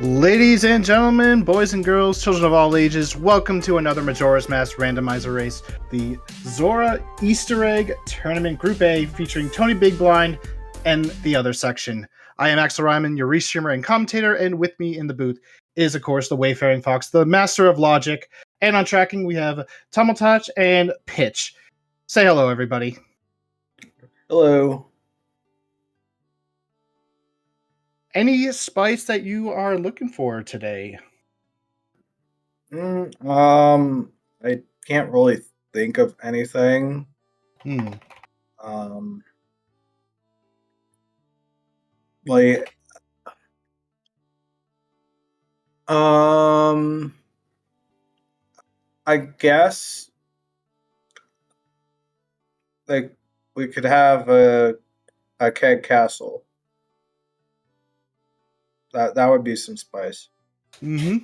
Ladies and gentlemen, boys and girls, children of all ages, welcome to another Majora's Mask Randomizer race, the Zora Easter Egg Tournament Group A featuring TonyBigBlind and TheOtherSection. I am Axel Ryman, your restreamer and commentator, and with me in the booth is, of course, the Wayfaring Fox, the master of logic. And on tracking, we have Tummeltouch and Pitch. Say hello, everybody. Hello. Any spice that you are looking for today? I can't really think of anything. Like, I guess, like, we could have a keg castle. That would be some spice. Mm-hmm.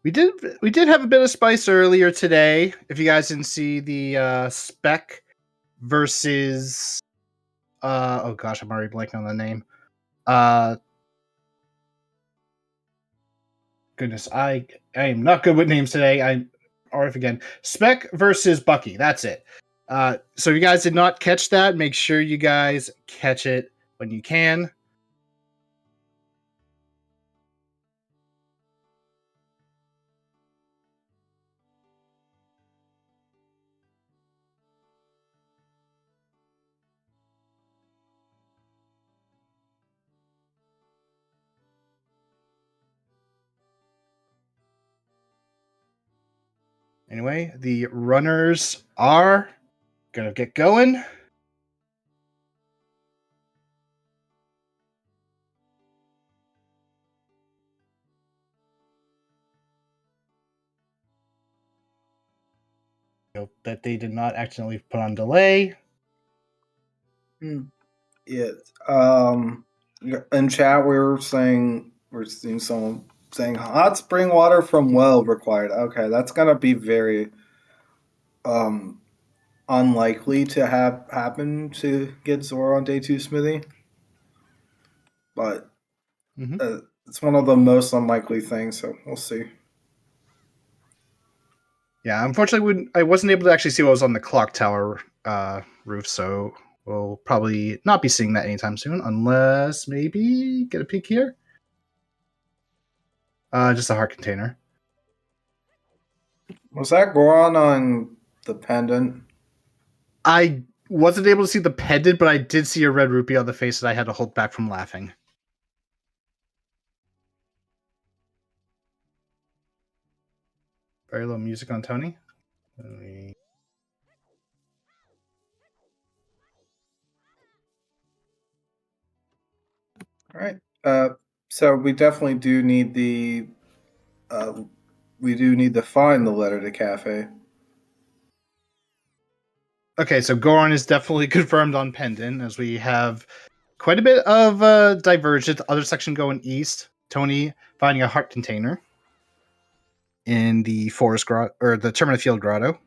We did have a bit of spice earlier today. If you guys didn't see the Spec versus oh gosh, I'm already blanking on the name. Goodness, I am not good with names today. I'm already again. Spec versus Bucky. That's it. So if you guys did not catch that, make sure you guys catch it when you can. Anyway, the runners are gonna get going. Hope that they did not accidentally put on delay. Yeah. In chat, we're seeing someone saying hot spring water from well required. Okay, that's gonna be very unlikely to have happen to get Zora on day 2 Smithy. But it's one of the most unlikely things, so we'll see. Yeah, unfortunately, I wasn't able to actually see what was on the clock tower roof, so we'll probably not be seeing that anytime soon, unless maybe get a peek here. Just a heart container. Was that Goron on the pendant? I wasn't able to see the pendant, but I did see a red rupee on the face that I had to hold back from laughing. Very low music on Tony. All right. So we definitely do need the to find the letter to cafe. Okay, so Goron is definitely confirmed on pendant, as we have quite a bit of divergence. The other section going east. Tony finding a heart container in the forest grotto, or the Terminal Field grotto.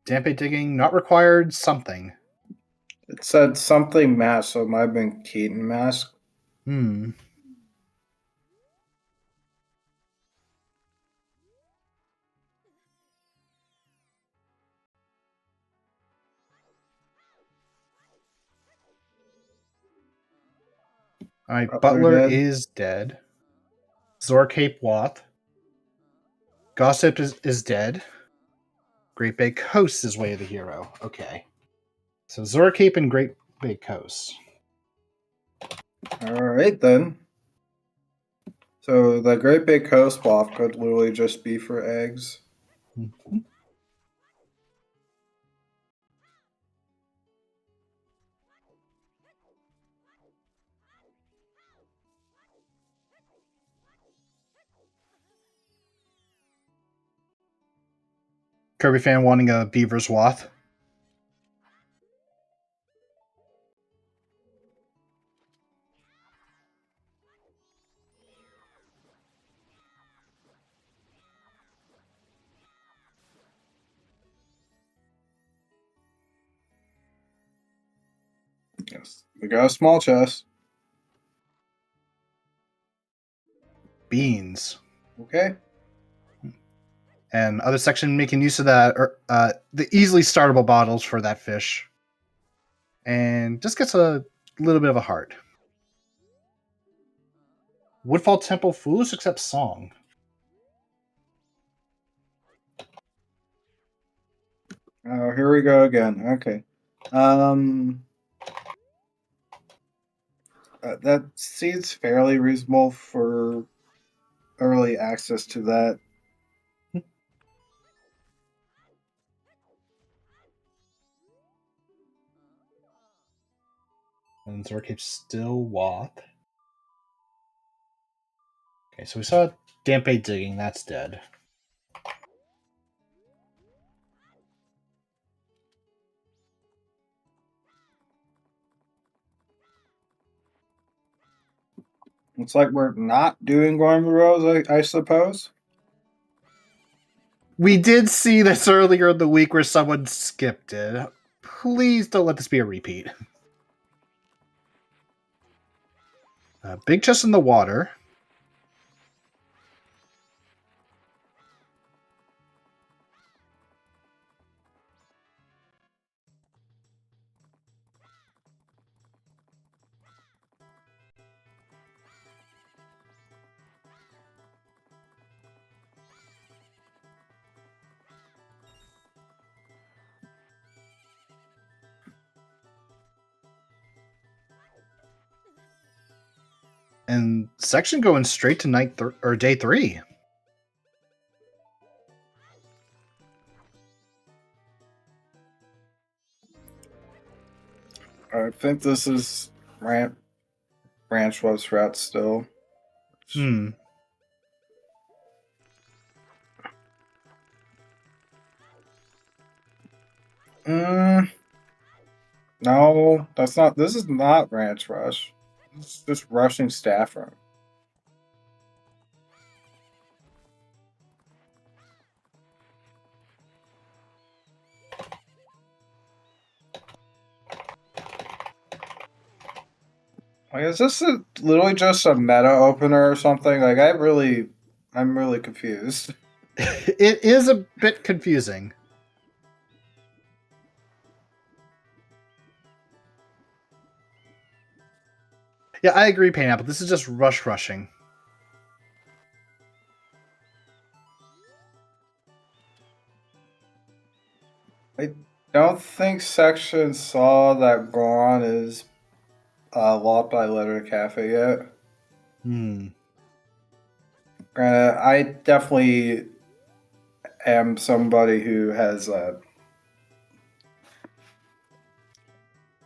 Dampe digging not required. Something. It said something mask, so it might have been Keaton mask. All right, Butler is dead. Zorcape Wath. Gossip is dead. Great Bay Coast is Way of the Hero. Okay. So Zorcape and Great Bay Coast. All right, then. So the Great Big Coast Waff could literally just be for eggs. Mm-hmm. Kirby fan wanting a Beaver's Wath. Yes, we got a small chest. Beans. Okay. And other section making use of that, the easily startable bottles for that fish. And just gets a little bit of a heart. Woodfall Temple Foolish accepts song. Oh, here we go again. Okay. That seems fairly reasonable for early access to that. And Zora keeps still Wath. Okay, so we saw Dampe digging. That's dead. Looks like we're not doing Gorman Rose, I suppose. We did see this earlier in the week where someone skipped it. Please don't let this be a repeat. Big chest in the water. And section going straight to day 3. I think this is Ranch was route still. No, that's not. This is not Ranch Rush. It's just rushing staff room. Like, is this literally just a meta opener or something? Like, I'm really confused. It is a bit confusing. Yeah, I agree, Pineapple. This is just rushing. I don't think Section saw that Goron is locked by Letter Cafe yet. Granted, I definitely am somebody who has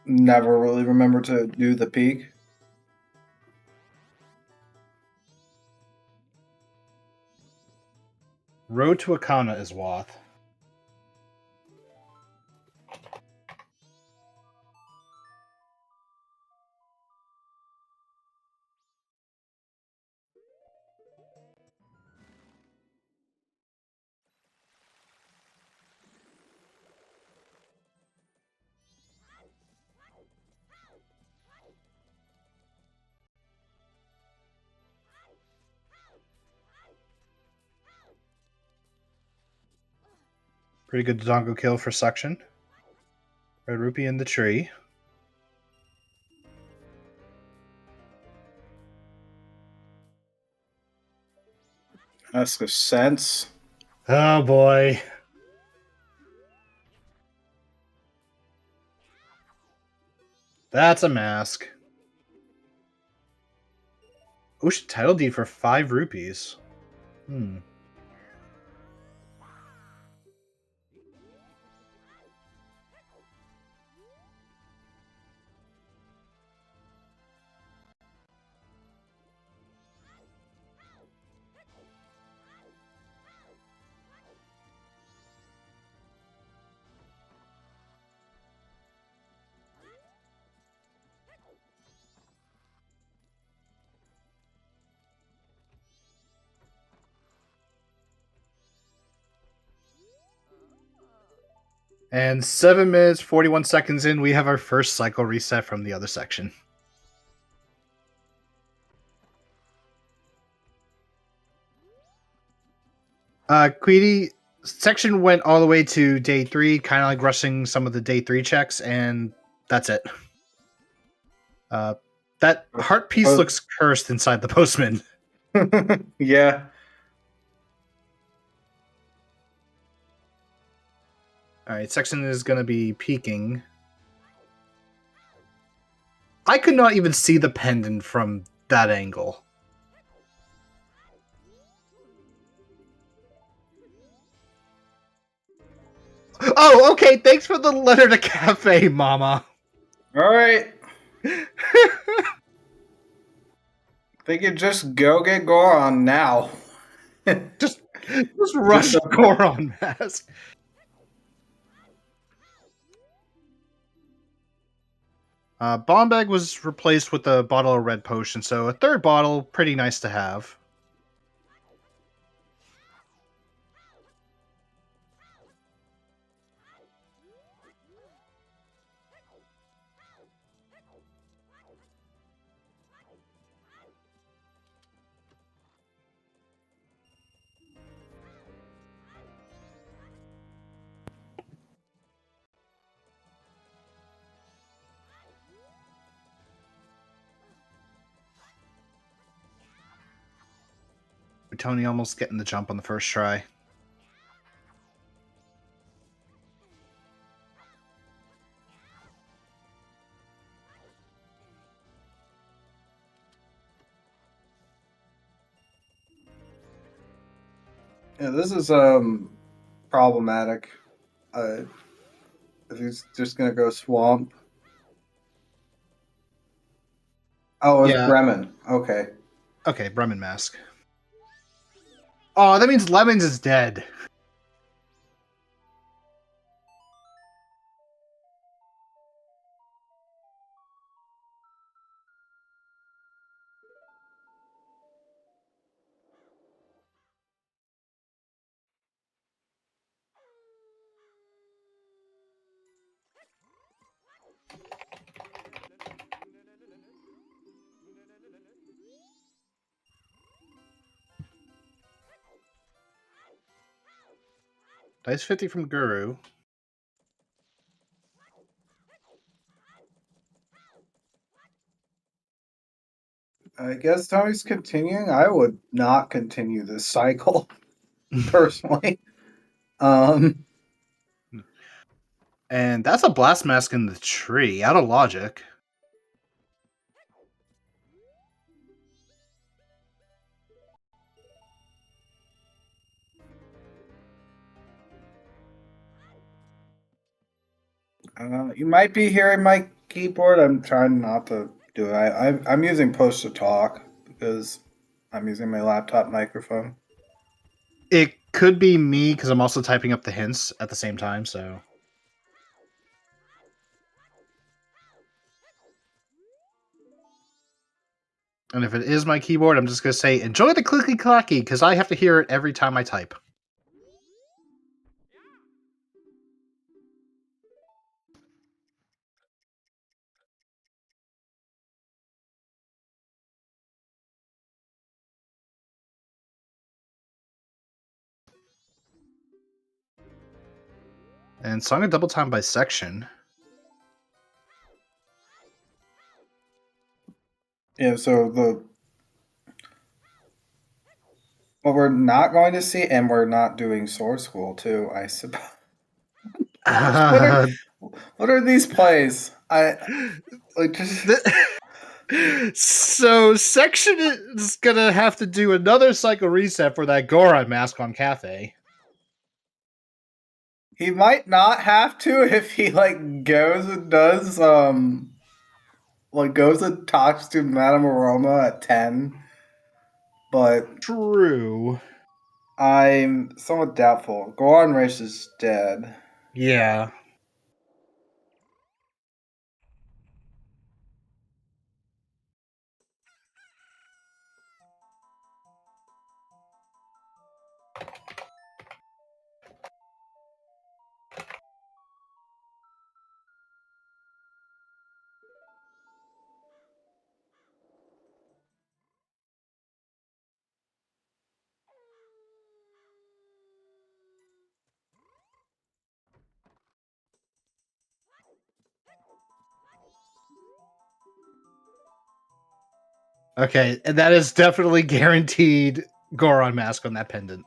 never really remembered to do the peak. Road to Akana is Wath. Pretty good Dodongo kill for section. Red Rupee in the tree. That's the sense. Oh boy. That's a mask. Ocean title deed for 5 rupees. And 7 minutes, 41 seconds in, we have our first cycle reset from the other section. Queedy, section went all the way to day 3, kind of like rushing some of the day 3 checks, and that's it. That heart piece looks cursed inside the postman. Yeah. Alright, section is going to be peaking. I could not even see the pendant from that angle. Oh, okay, thanks for the letter to cafe, mama. Alright. They could just go get Goron now. just rush Goron mask. Bomb bag was replaced with a bottle of red potion, so a third bottle, pretty nice to have. Tony almost getting the jump on the first try. Yeah, this is problematic. If he's just gonna go swamp. Oh, it's Bremen. Okay. Okay, Bremen mask. Oh, that means Lemons is dead. Dice 50 from Guru. I guess Tony's continuing. I would not continue this cycle, personally. And that's a blast mask in the tree, out of logic. You might be hearing my keyboard. I'm trying not to do it. I'm using push to talk because I'm using my laptop microphone. It could be me because I'm also typing up the hints at the same time, so. And if it is my keyboard, I'm just going to say, enjoy the clicky clacky, because I have to hear it every time I type. And Song of Double Time by section. Yeah, so what we're not going to see, and we're not doing Sword School too, I suppose. What are these plays? So section is gonna have to do another cycle reset for that Goron mask on Cafe. He might not have to if he goes and does goes and talks to Madame Aroma at 10. But true. I'm somewhat doubtful. Goron Race is dead. Yeah. Okay, and that is definitely guaranteed Goron mask on that pendant.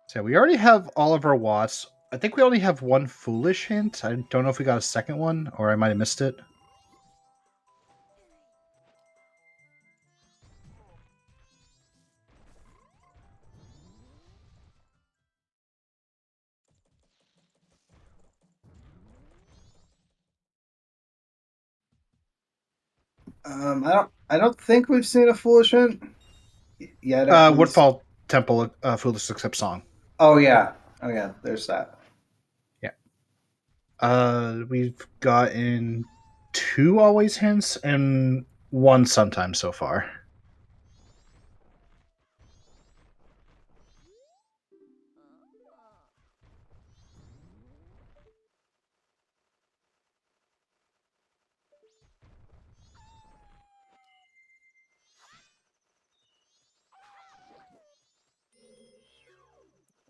So we already have all of our Watts. I think we only have one Foolish hint. I don't know if we got a second one, or I might have missed it. I don't think we've seen a foolish hint yet. At least. Woodfall Temple, Foolish Accept Song. Oh yeah. There's that. Yeah. We've gotten 2 always hints and 1 sometimes so far.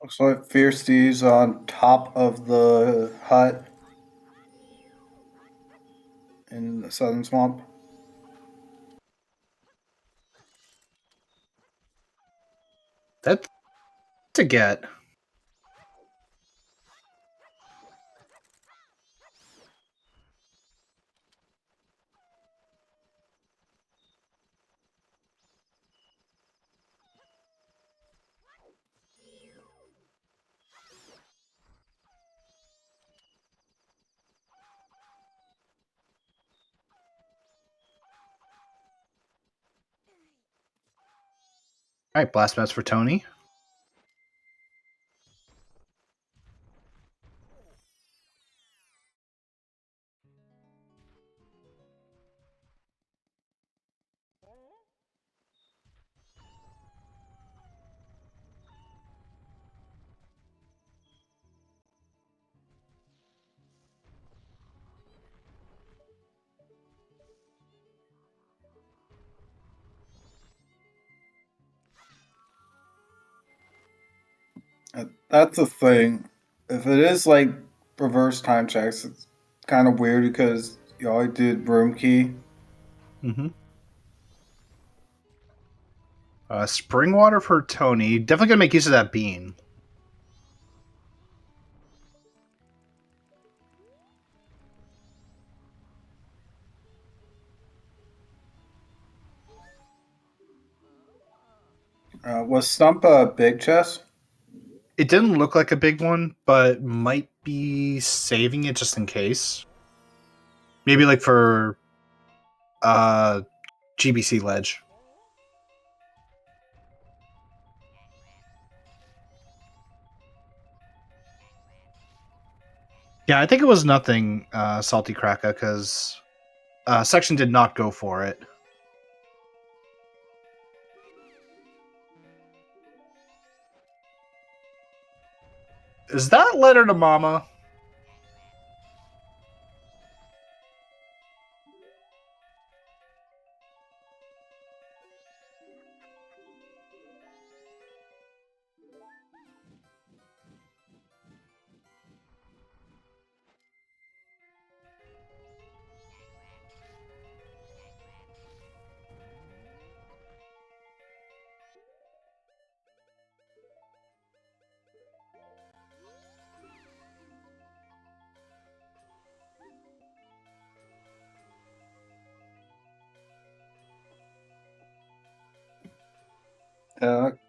Looks like Fierce Steve's on top of the hut in the southern swamp. That's to get. All right, Blast Mask for Tony. That's the thing. If it is like reverse time checks, it's kind of weird because you already did Broom Key. Mm-hmm. Spring Water for Tony. Definitely gonna make use of that bean. Was Stump a big chest? It didn't look like a big one, but might be saving it just in case. Maybe like for GBC Ledge. Yeah, I think it was nothing, Salty Kraka, because Section did not go for it. Is that letter to Mama?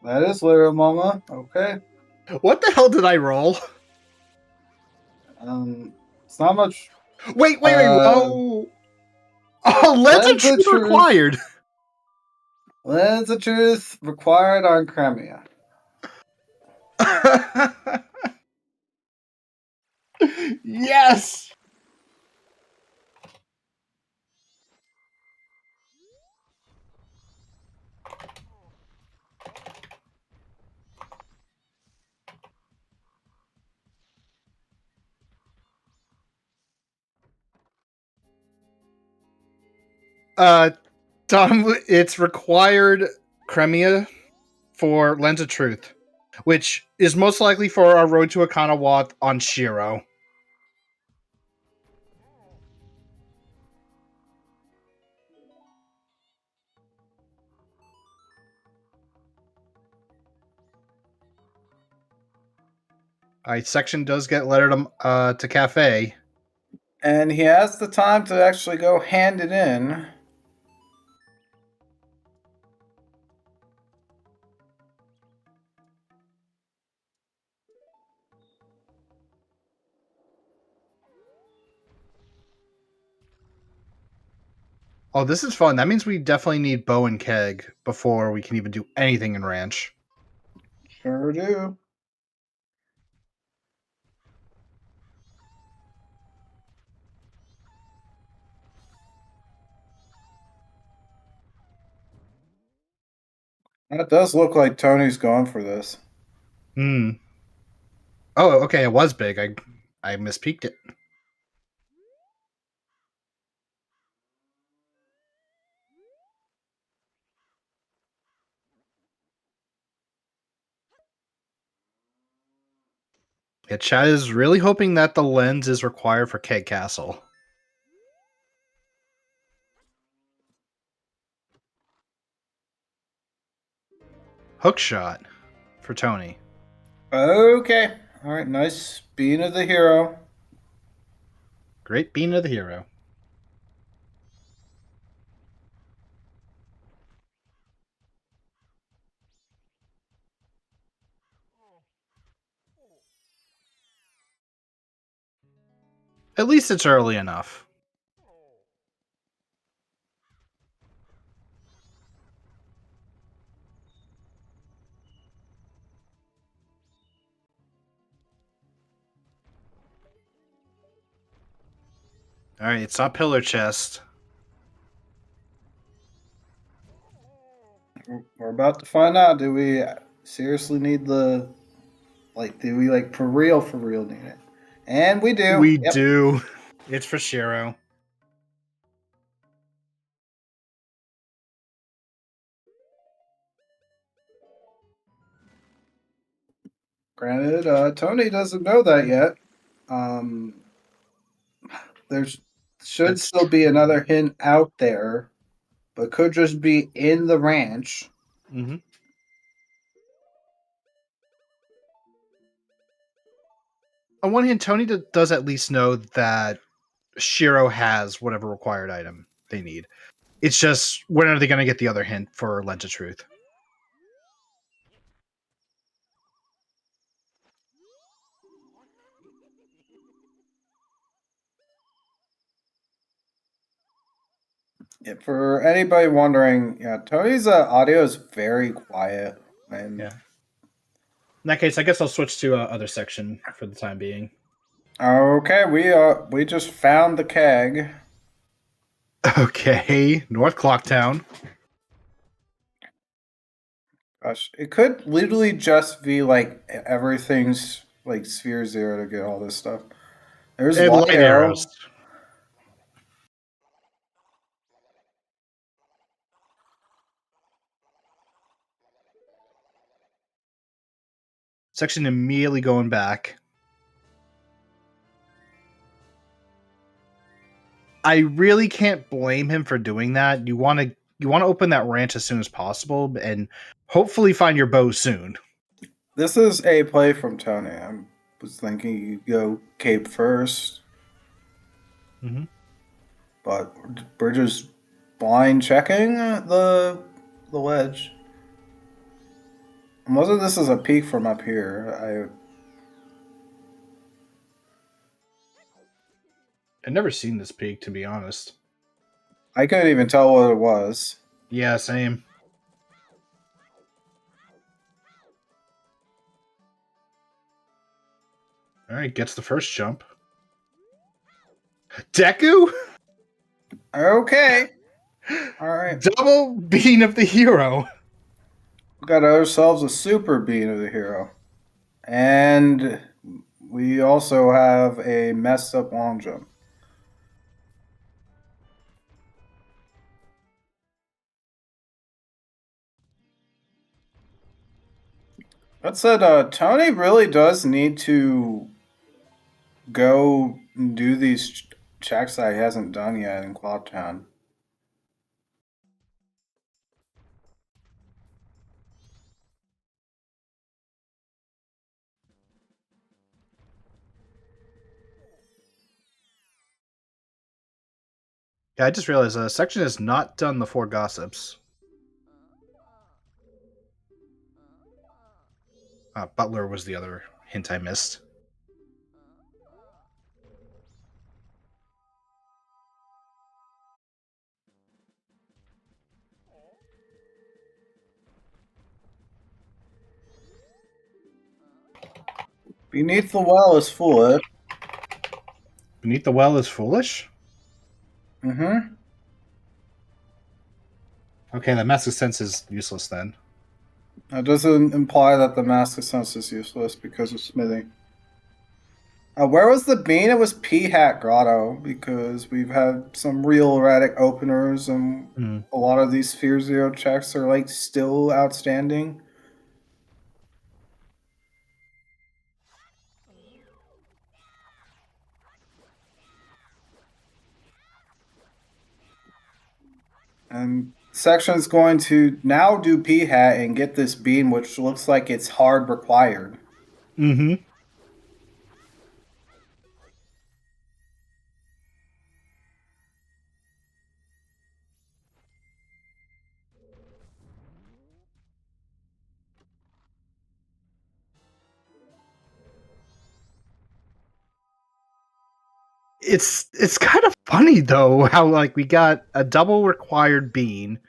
That is Lyra Mama. Okay. What the hell did I roll? It's not much. Wait. Oh, Lens of Lens of Truth Truth. required. Lens of Truth required on Cremia. Yes. Tom, it's required Cremia for Lens of Truth, which is most likely for our Road to Akanawath on Shiro. Alright, section does get letter to Cafe. And he has the time to actually go hand it in. Oh, this is fun. That means we definitely need Bow and Keg before we can even do anything in Ranch. Sure do. That does look like Tony's going for this. Hmm. Oh, okay, it was big. I mispeaked it. Yeah, Chad is really hoping that the lens is required for Keg Castle. Hook shot for Tony. Okay. All right. Nice being of the hero. Great being of the hero. At least it's early enough. Alright, it's not pillar chest. We're about to find out. Do we seriously need the, do we for real need it? And we do. We do. It's for Shiro. Granted, Tony doesn't know that yet. There's should still be another hint out there, but could just be in the ranch. Mm-hmm. On one hand, Tony does at least know that Shiro has whatever required item they need. It's just, when are they going to get the other hint for Lens of Truth? Yeah, for anybody wondering, yeah, Tony's audio is very quiet. And yeah. In that case, I guess I'll switch to other section for the time being. Okay, we just found the keg. Okay, North Clocktown. Gosh, it could literally just be everything's Sphere Zero to get all this stuff. There's And Light light Arrow. arrows. Section immediately going back. I really can't blame him for doing that. You want to open that ranch as soon as possible and hopefully find your bow soon. This is a play from Tony. I was thinking you go Cape first, but we're just blind checking the ledge. Most of this is a peek from up here. I've never seen this peak, to be honest. I couldn't even tell what it was. Yeah, same. All right, gets the first jump. Deku? Okay. All right. Double bean of the hero. We got ourselves a super bean of the hero. And we also have a messed up long jump. That said, Tony really does need to go and do these checks that he hasn't done yet in Quad Town. Yeah, I just realized section has not done the 4 gossips. Butler was the other hint I missed. Beneath the well is foolish. Beneath the well is foolish? Mm-hmm. Okay, that Mask of Sense is useless then. That doesn't imply that the Mask of Sense is useless because of smithing. Where was the bean? It was P-Hat Grotto, because we've had some real erratic openers, and a lot of these Fear Zero checks are like still outstanding. And Section's going to now do P-Hat and get this bean, which looks like it's hard required. Mm-hmm. It's kind of funny though how like we got a double required bean,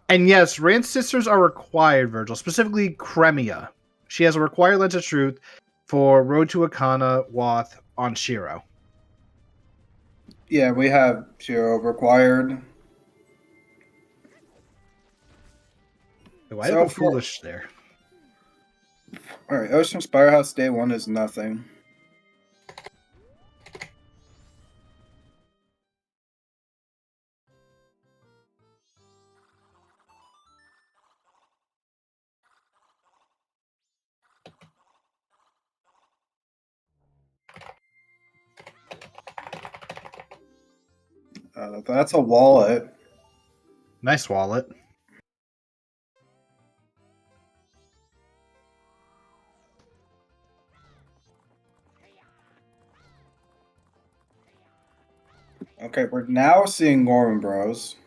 and yes, Rand's sisters are required. Virgil, specifically Cremia, she has a required Lens of Truth for Road to Akana Wath on Shiro. Yeah, we have Shiro required. Why did I go foolish there? Alright, Ocean Spirehouse Day 1 is nothing. That's a wallet. Nice wallet. Okay, we're now seeing Gorman Bros.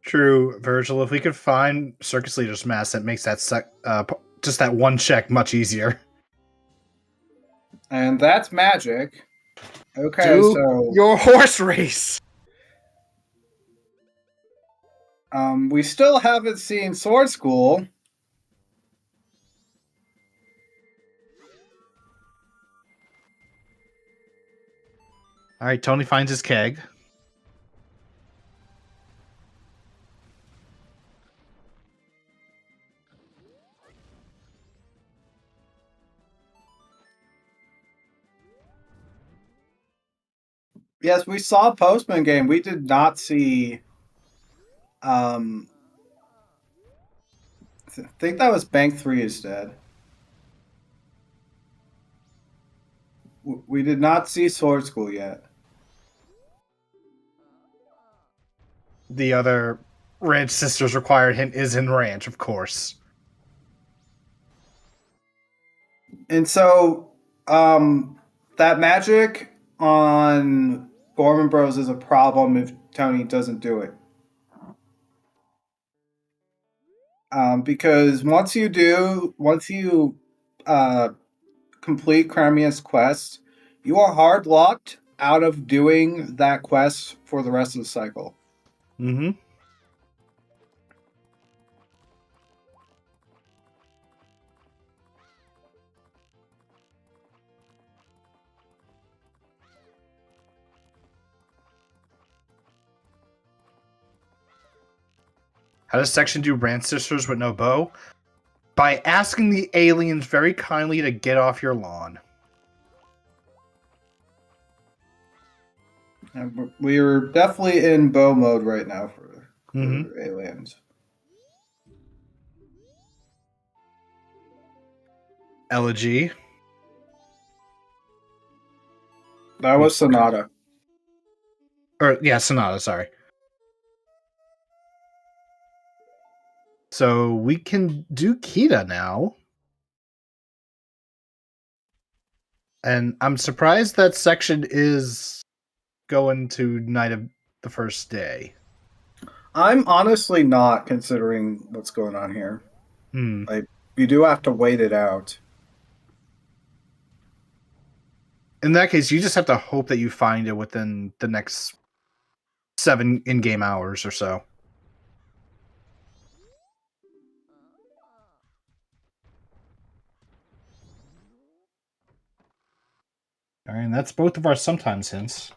True, Virgil. If we could find Circus Leader's Mask, that makes that just that one check much easier. And that's magic. Okay, Dude, so your horse race. We still haven't seen Sword School. All right, Tony finds his keg. Yes, we saw Postman game. We did not see. I think that was Bank 3 instead. We did not see Sword School yet. The other Ranch Sisters required hint is in Ranch, of course. And so, that magic on Gorman Bros is a problem if Tony doesn't do it. Because once you complete Cremia's quest, You are hard locked out of doing that quest for the rest of the cycle. Mm-hmm. How does Section do Rand Sisters with no bow? By asking the aliens very kindly to get off your lawn. And we're definitely in bow mode right now for aliens. Elegy. That was Sonata. Or, yeah, Sonata, sorry. So we can do Kita now. And I'm surprised that Section is going to Night of the First Day. I'm honestly not, considering what's going on here. Hmm. Like, you do have to wait it out. In that case, you just have to hope that you find it within the next 7 in-game hours or so. All right, and that's both of our sometimes hints.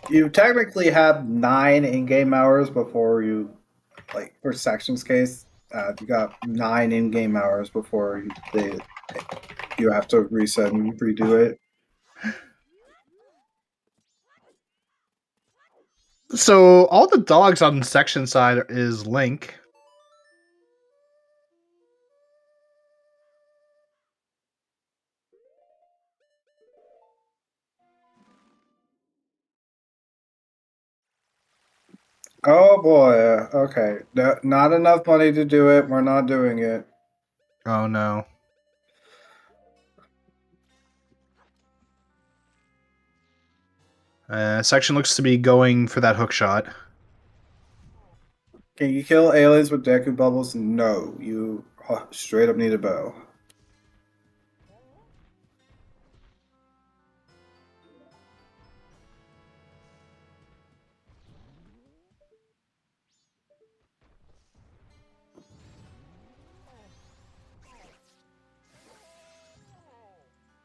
You technically have 9 in-game hours before you, like, for Section's case, you got 9 in-game hours before you have to reset and redo it. So all the dogs on the Section side is Link. Oh boy, okay. Not enough money to do it. We're not doing it. Oh no. Section looks to be going for that hook shot. Can you kill aliens with Deku bubbles? No, you straight up need a bow.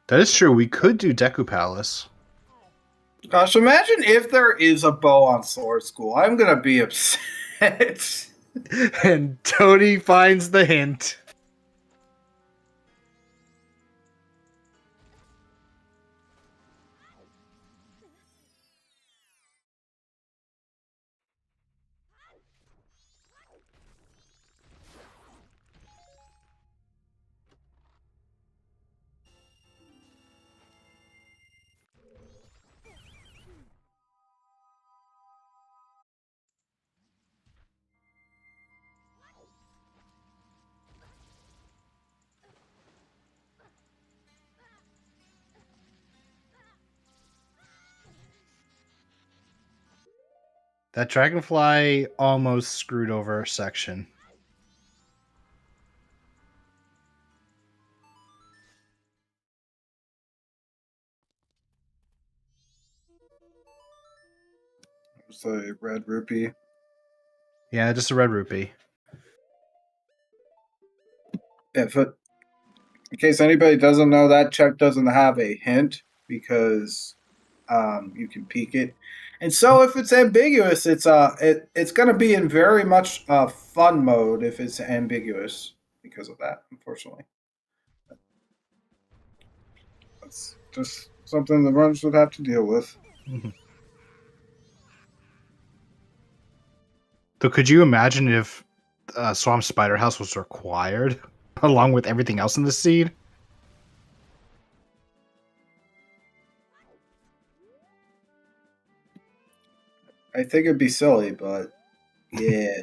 That is true. We could do Deku Palace. Gosh, imagine if there is a bow on Sword School. I'm gonna be upset. And Tony finds the hint. That dragonfly almost screwed over Section. It's a red rupee. Yeah, just a red rupee. In case anybody doesn't know, that check doesn't have a hint because you can peek it. And so if it's ambiguous, it's going to be in very much fun mode if it's ambiguous because of that, unfortunately. That's just something the runners would have to deal with. So could you imagine if Swamp Spider House was required along with everything else in the seed? I think it'd be silly, but yeah.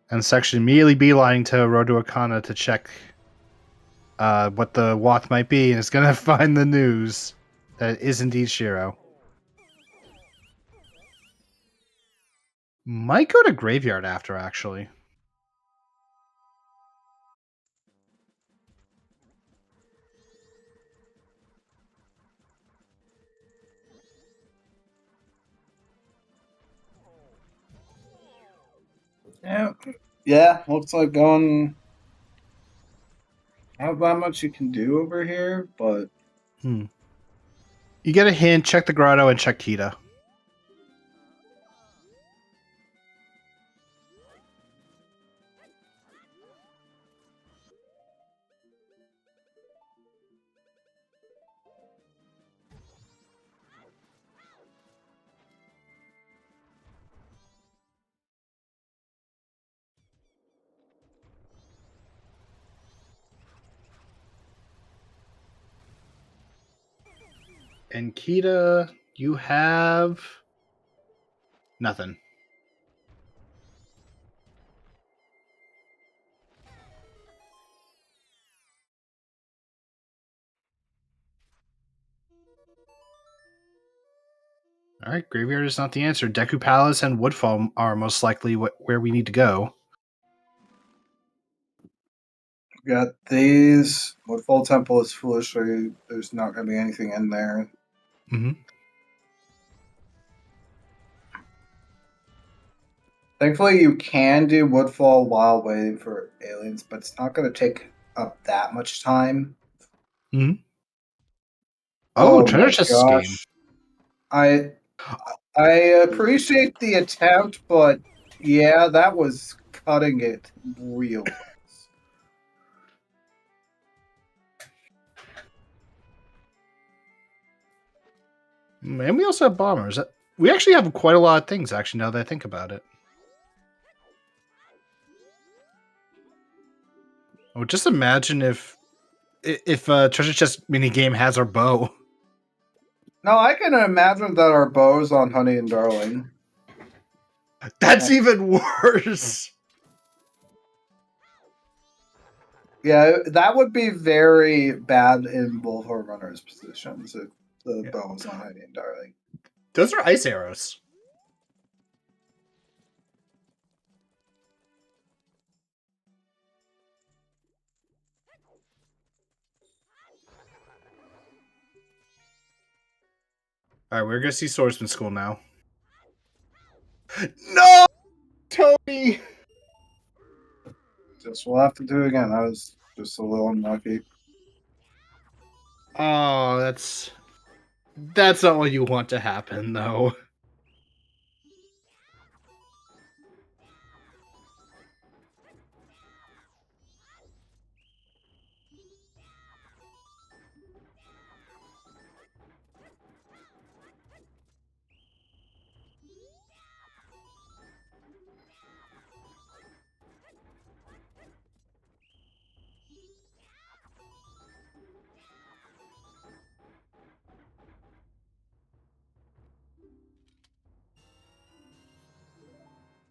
And Section immediately beelining to Road to Akana to check what the Wath might be, and it's going to find the news that it is indeed Shiro. Might go to Graveyard after, actually. Yeah, looks like going. Not that much you can do over here, but You get a hint, check the grotto, and check Kita. And Kita, you have nothing. All right, Graveyard is not the answer. Deku Palace and Woodfall are most likely where we need to go. we got these. Woodfall Temple is foolishly. There's not going to be anything in there. Mm-hmm. Thankfully, you can do Woodfall while waiting for aliens, but it's not going to take up that much time. Mm-hmm. Oh, treasure my chest gosh. scheme. I appreciate the attempt, but yeah, that was cutting it real close. And we also have bombers. We actually have quite a lot of things, actually, now that I think about it. Oh, just imagine if treasure chest minigame has our bow. No, I can imagine that our bows on Honey and Darling. That's even worse. Yeah, that would be very bad in both our runners' positions if the bow was on Honey and Darling. Those are ice arrows. All right, we're gonna see Swordsman School now. No, Tony. Just we'll have to do it again. I was just a little unlucky. Oh, that's not what you want to happen, though.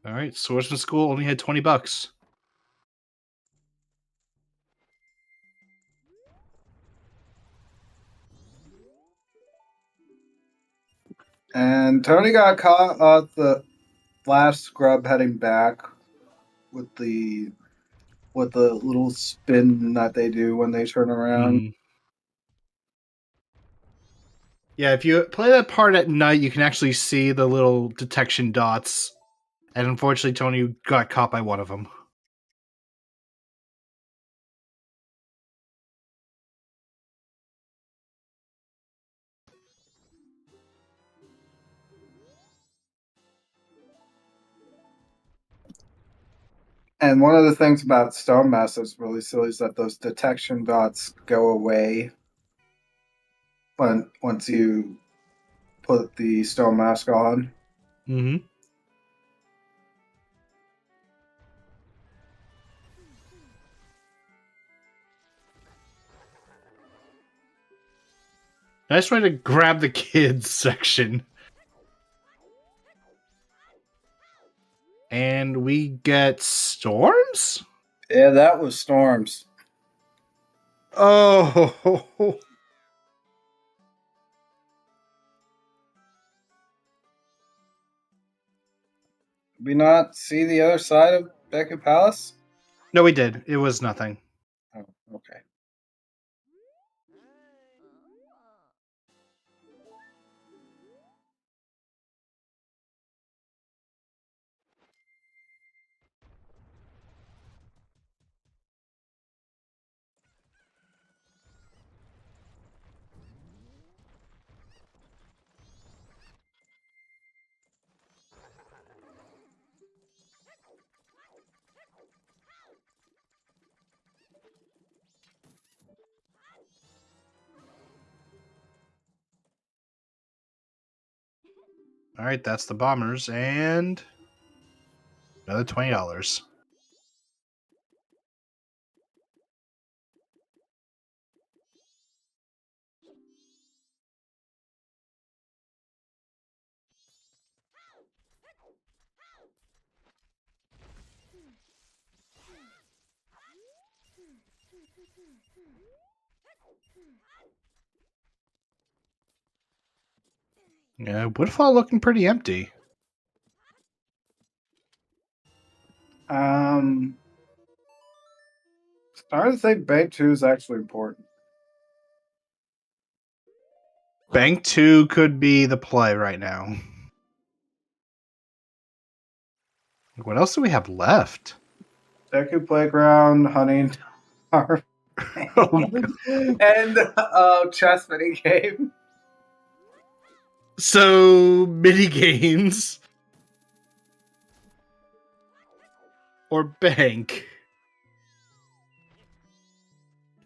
All right, Swordsman School only had $20. And Tony got caught at the last scrub heading back with the little spin that they do when they turn around. Mm. Yeah, if you play that part at night, you can actually see the little detection dots. And unfortunately, Tony got caught by one of them. And one of the things about Stone Mask that's really silly is that those detection dots go away once you put the Stone Mask on. Mm-hmm. Nice way to grab the kids section. And we get storms? Yeah, that was storms. Oh. Did we not see the other side of Deku Palace? No, we did. It was nothing. Oh, okay. All right, that's the bombers, and another $20. Yeah, Woodfall looking pretty empty. Starting to think Bank 2 is actually important. Bank 2 could be the play right now. What else do we have left? Deku Playground, Hunting Tower, and chess mini game. So, mini games or bank.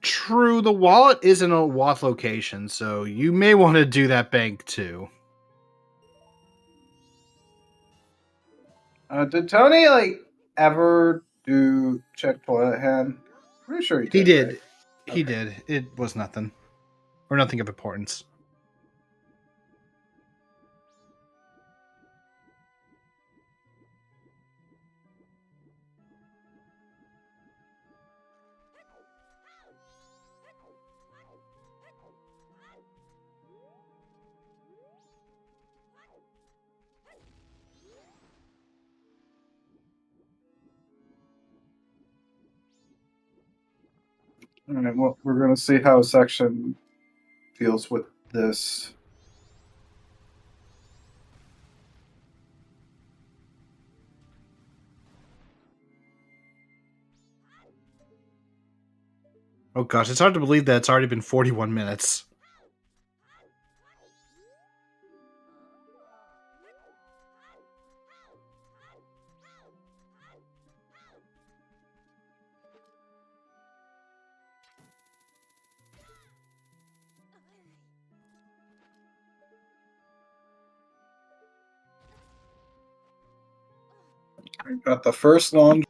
True, the wallet is in a Wath location, so you may want to do that bank too. Did Tony ever do check toilet hand? Pretty sure he did. Right? He Okay. did. It was nothing. Or nothing of importance. All right. Well, we're gonna see how section deals with this. Oh gosh, it's hard to believe that it's already been 41 minutes. Got the first long.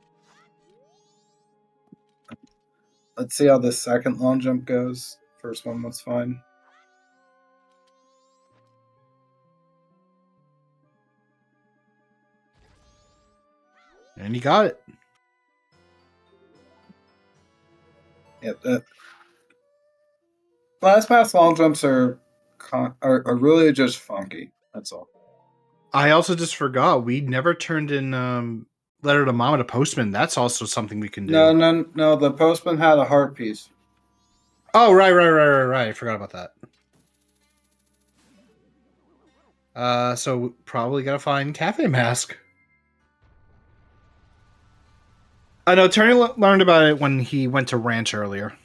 Let's see how this second long jump goes. First one was fine. And he got it. Yep. Last pass long jumps are really just funky. That's all. I also just forgot we never turned in letter to mama to postman. That's also something we can do. No. The postman had a heart piece. Oh, right. I forgot about that. So probably gotta find Cafe Mask. I know Tony learned about it when he went to Ranch earlier.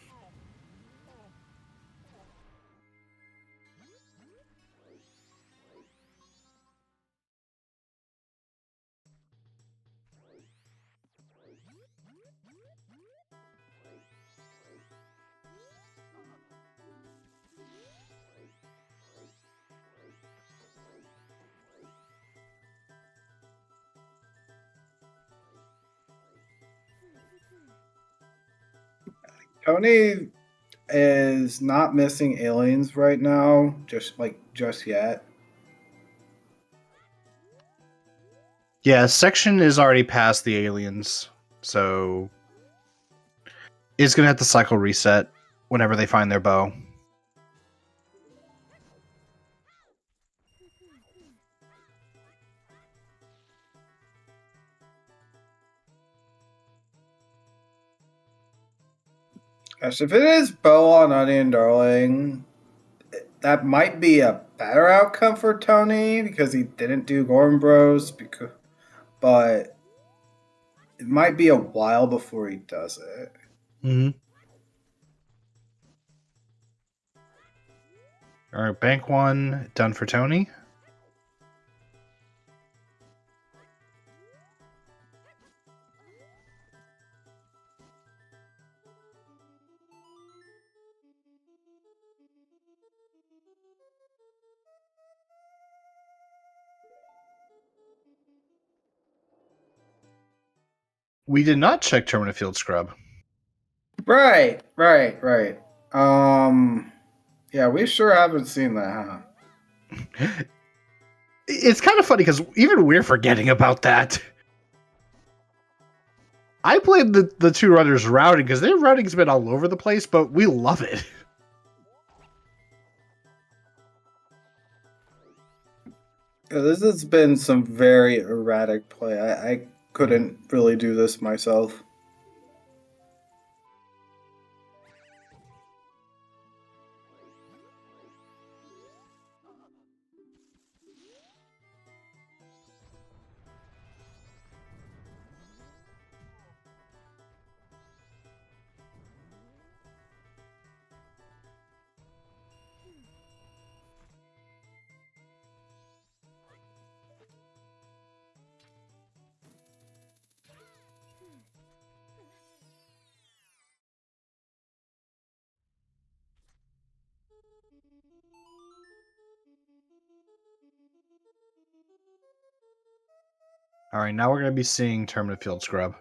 Tony is not missing aliens right now, just yet. Yeah, section is already past the aliens, so it's gonna have to cycle reset whenever they find their bow. Gosh, if it is Bow on Onion Darling, that might be a better outcome for Tony because he didn't do Gorm Bros. But it might be a while before he does it. Mm-hmm. All right, bank one done for Tony. We did not check Terminal Field Scrub. Right. Yeah, we sure haven't seen that, huh? It's kind of funny because even we're forgetting about that. I played the two runners routing because their routing's been all over the place, but we love it. Yeah, this has been some very erratic play. I couldn't really do this myself. All right, now we're going to be seeing Terminal Field Scrub.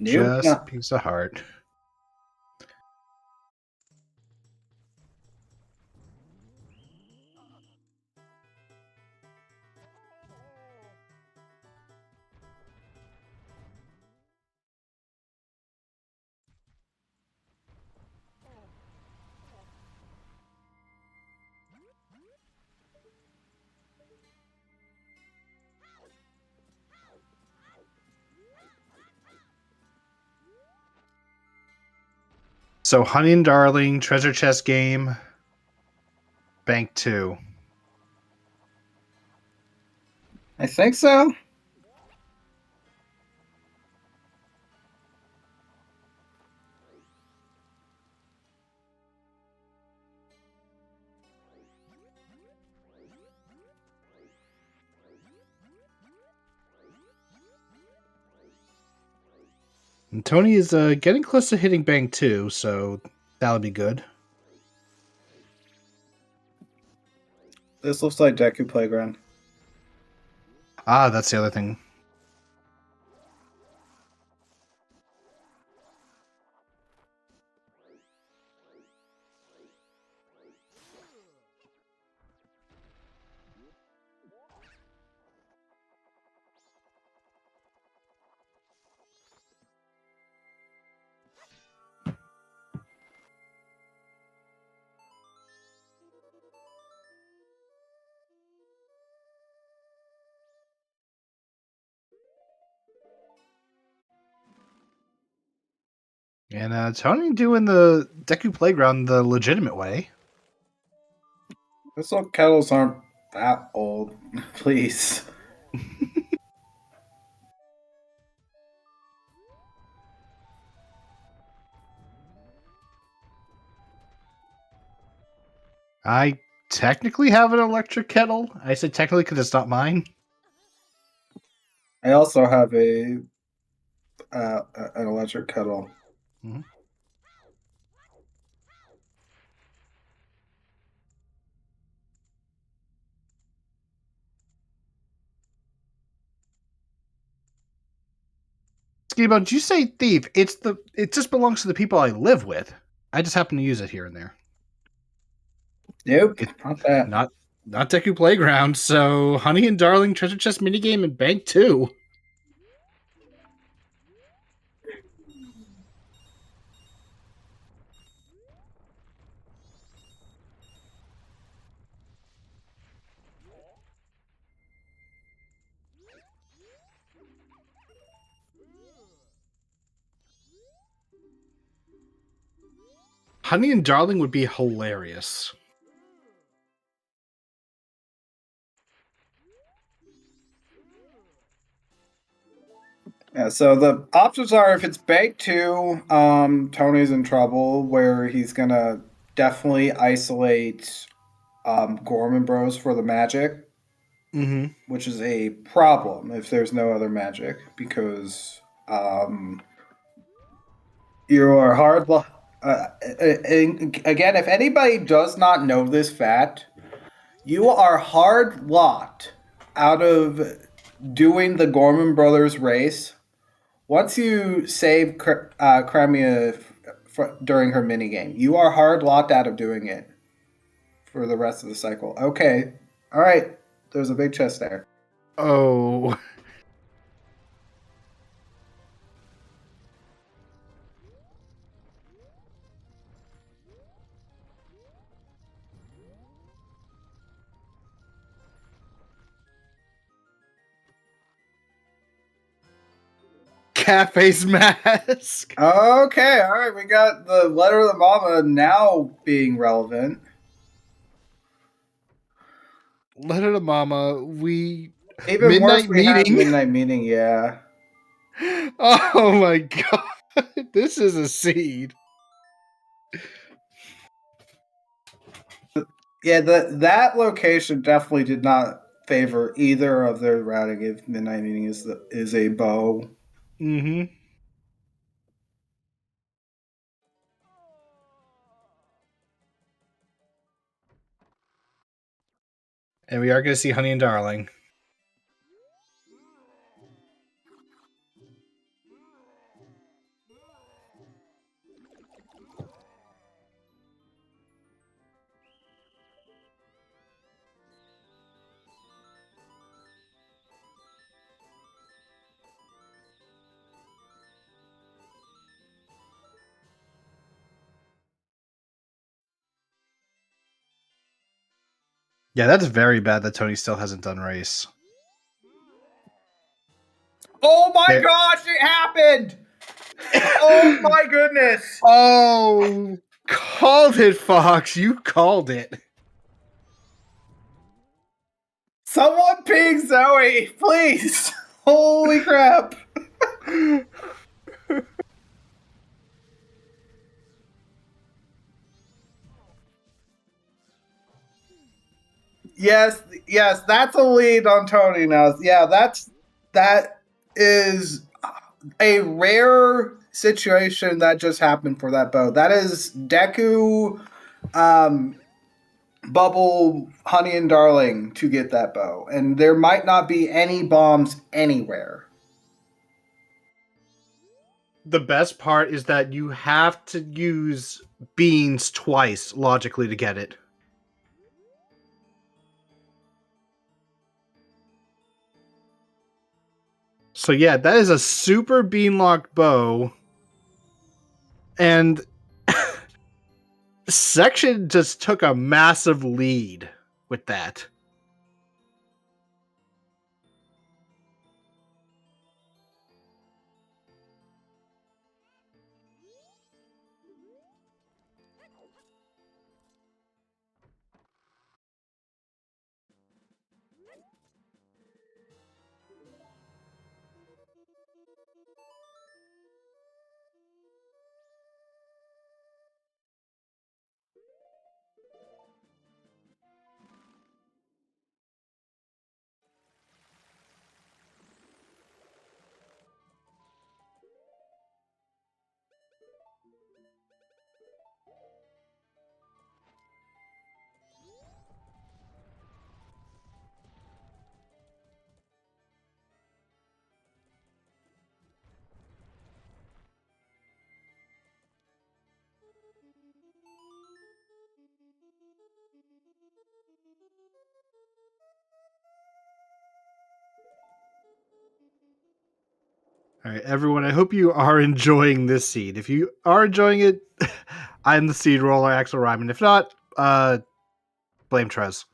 Just a piece of heart. So, Honey and Darling, Treasure Chest Game, Bank 2. I think so. And Tony is getting close to hitting Bank 2, so that'll be good. This looks like Deku Playground. Ah, that's the other thing. And Tony doing the Deku Playground the legitimate way. These little kettles aren't that old. Please. I technically have an electric kettle. I said technically because it's not mine. I also have an electric kettle. Mm-hmm. Skibo, did you say thief? It just belongs to the people I live with. I just happen to use it here and there. Nope, It, not that. not Deku Playground, so Honey and Darling Treasure Chest minigame and Bank 2. Honey and Darling would be hilarious. Yeah, so the options are if it's Bank 2, Tony's in trouble where he's gonna definitely isolate Gorman Bros for the magic, Mm-hmm. which is a problem if there's no other magic because you are hard. Again, if anybody does not know this fact, you are hard locked out of doing the Gorman Brothers race once you save Crimea during her minigame. You are hard locked out of doing it for the rest of the cycle. Okay. All right. There's a big chest there. Oh. Cafe's mask. Okay. All right. We got the letter of the mama now being relevant. Letter to Mama. We Even worse, midnight we have meeting. midnight meeting. Yeah. Oh my god. This is a seed. Yeah, that location definitely did not favor either of their routing. If midnight meeting is a bow. Mm-hmm. And we are going to see Honey and Darling. Yeah, that's very bad that Tony still hasn't done race. Oh my There- gosh, it happened! Oh my goodness! Oh, called it, Fox. You called it. Someone ping Zoe, please! Holy crap! Yes, that's a lead on Tony now. Yeah, that is a rare situation that just happened for that bow. That is Deku, Bubble, Honey, and Darling to get that bow, and there might not be any bombs anywhere. The best part is that you have to use beans twice logically to get it. So yeah, that is a super bean-locked bow. And Section just took a massive lead with that. All right, everyone, I hope you are enjoying this seed. If you are enjoying it, I'm the seed roller, Axel Ryman. If not, blame Trez.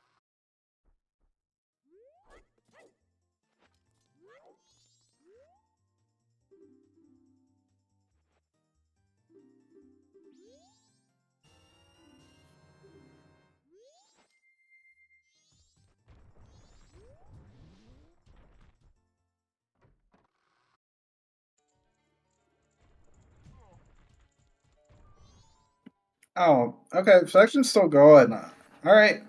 Oh, okay. Section's still going. All right.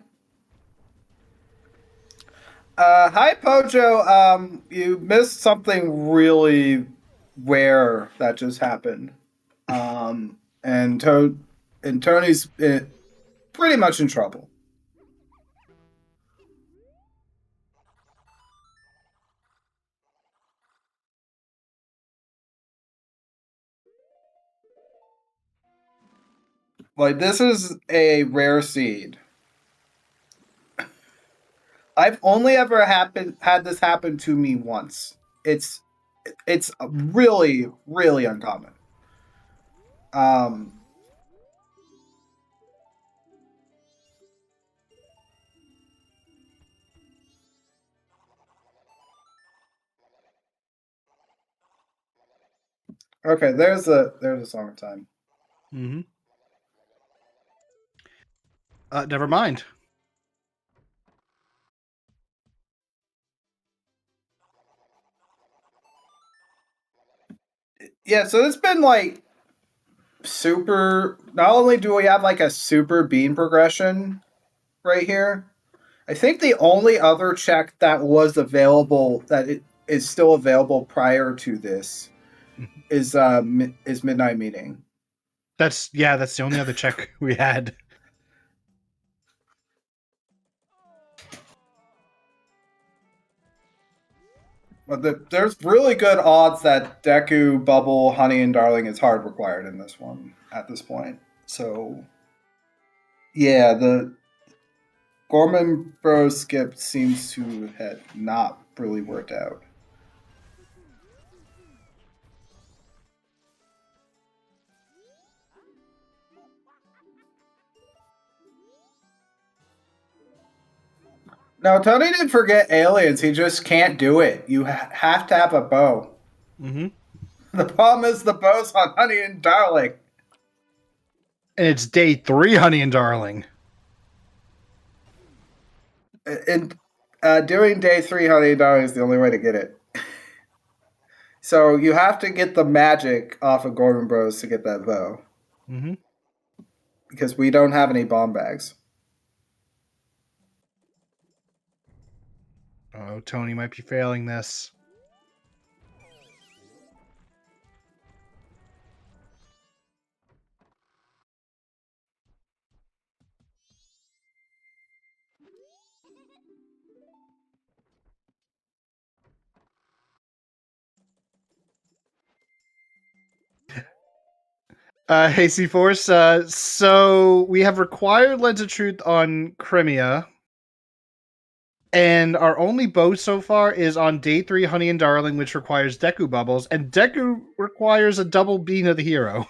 Hi, Pojo. You missed something really rare that just happened. And Tony's pretty much in trouble. Like, this is a rare seed. I've only ever had this happen to me once. It's really, really uncommon. Um, okay, there's a song time. Mm-hmm. Never mind. Yeah, so it's been like super. Not only do we have like a super bean progression right here, I think the only other check that was available that it is still available prior to this is Midnight Meeting. That's the only other check we had. But there's really good odds that Deku, Bubble, Honey, and Darling is hard required in this one at this point. So, yeah, the Gorman Bros skip seems to have not really worked out. No, Tony didn't forget aliens. He just can't do it. You have to have a bow. Mm-hmm. The problem is the bow's on Honey and Darling. And it's day 3, Honey and Darling. And doing day 3 Honey and Darling is the only way to get it. So you have to get the magic off of Gorman Bros to get that bow. Mm-hmm. Because we don't have any bomb bags. Oh, Tony might be failing this. Hey, C-Force. So we have required Lens of Truth on Crimea. And our only bow so far is on day 3, Honey and Darling, which requires Deku Bubbles. And Deku requires a double bean of the hero.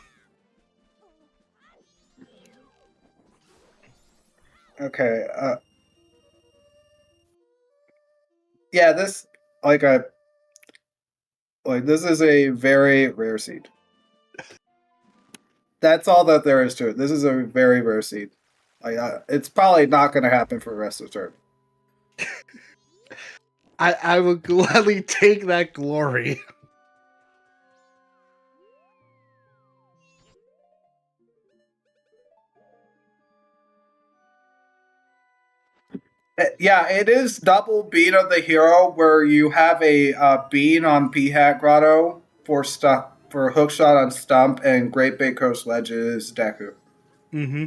Okay. Yeah, this this is a very rare seed. That's all that there is to it. This is a very rare seed. It's probably not going to happen for the rest of the turn. I would gladly take that glory. Yeah, it is double bean of the hero, where you have a bean on P Hat Grotto for hookshot on Stump, and Great Big Coast Ledges Deku. Mm-hmm.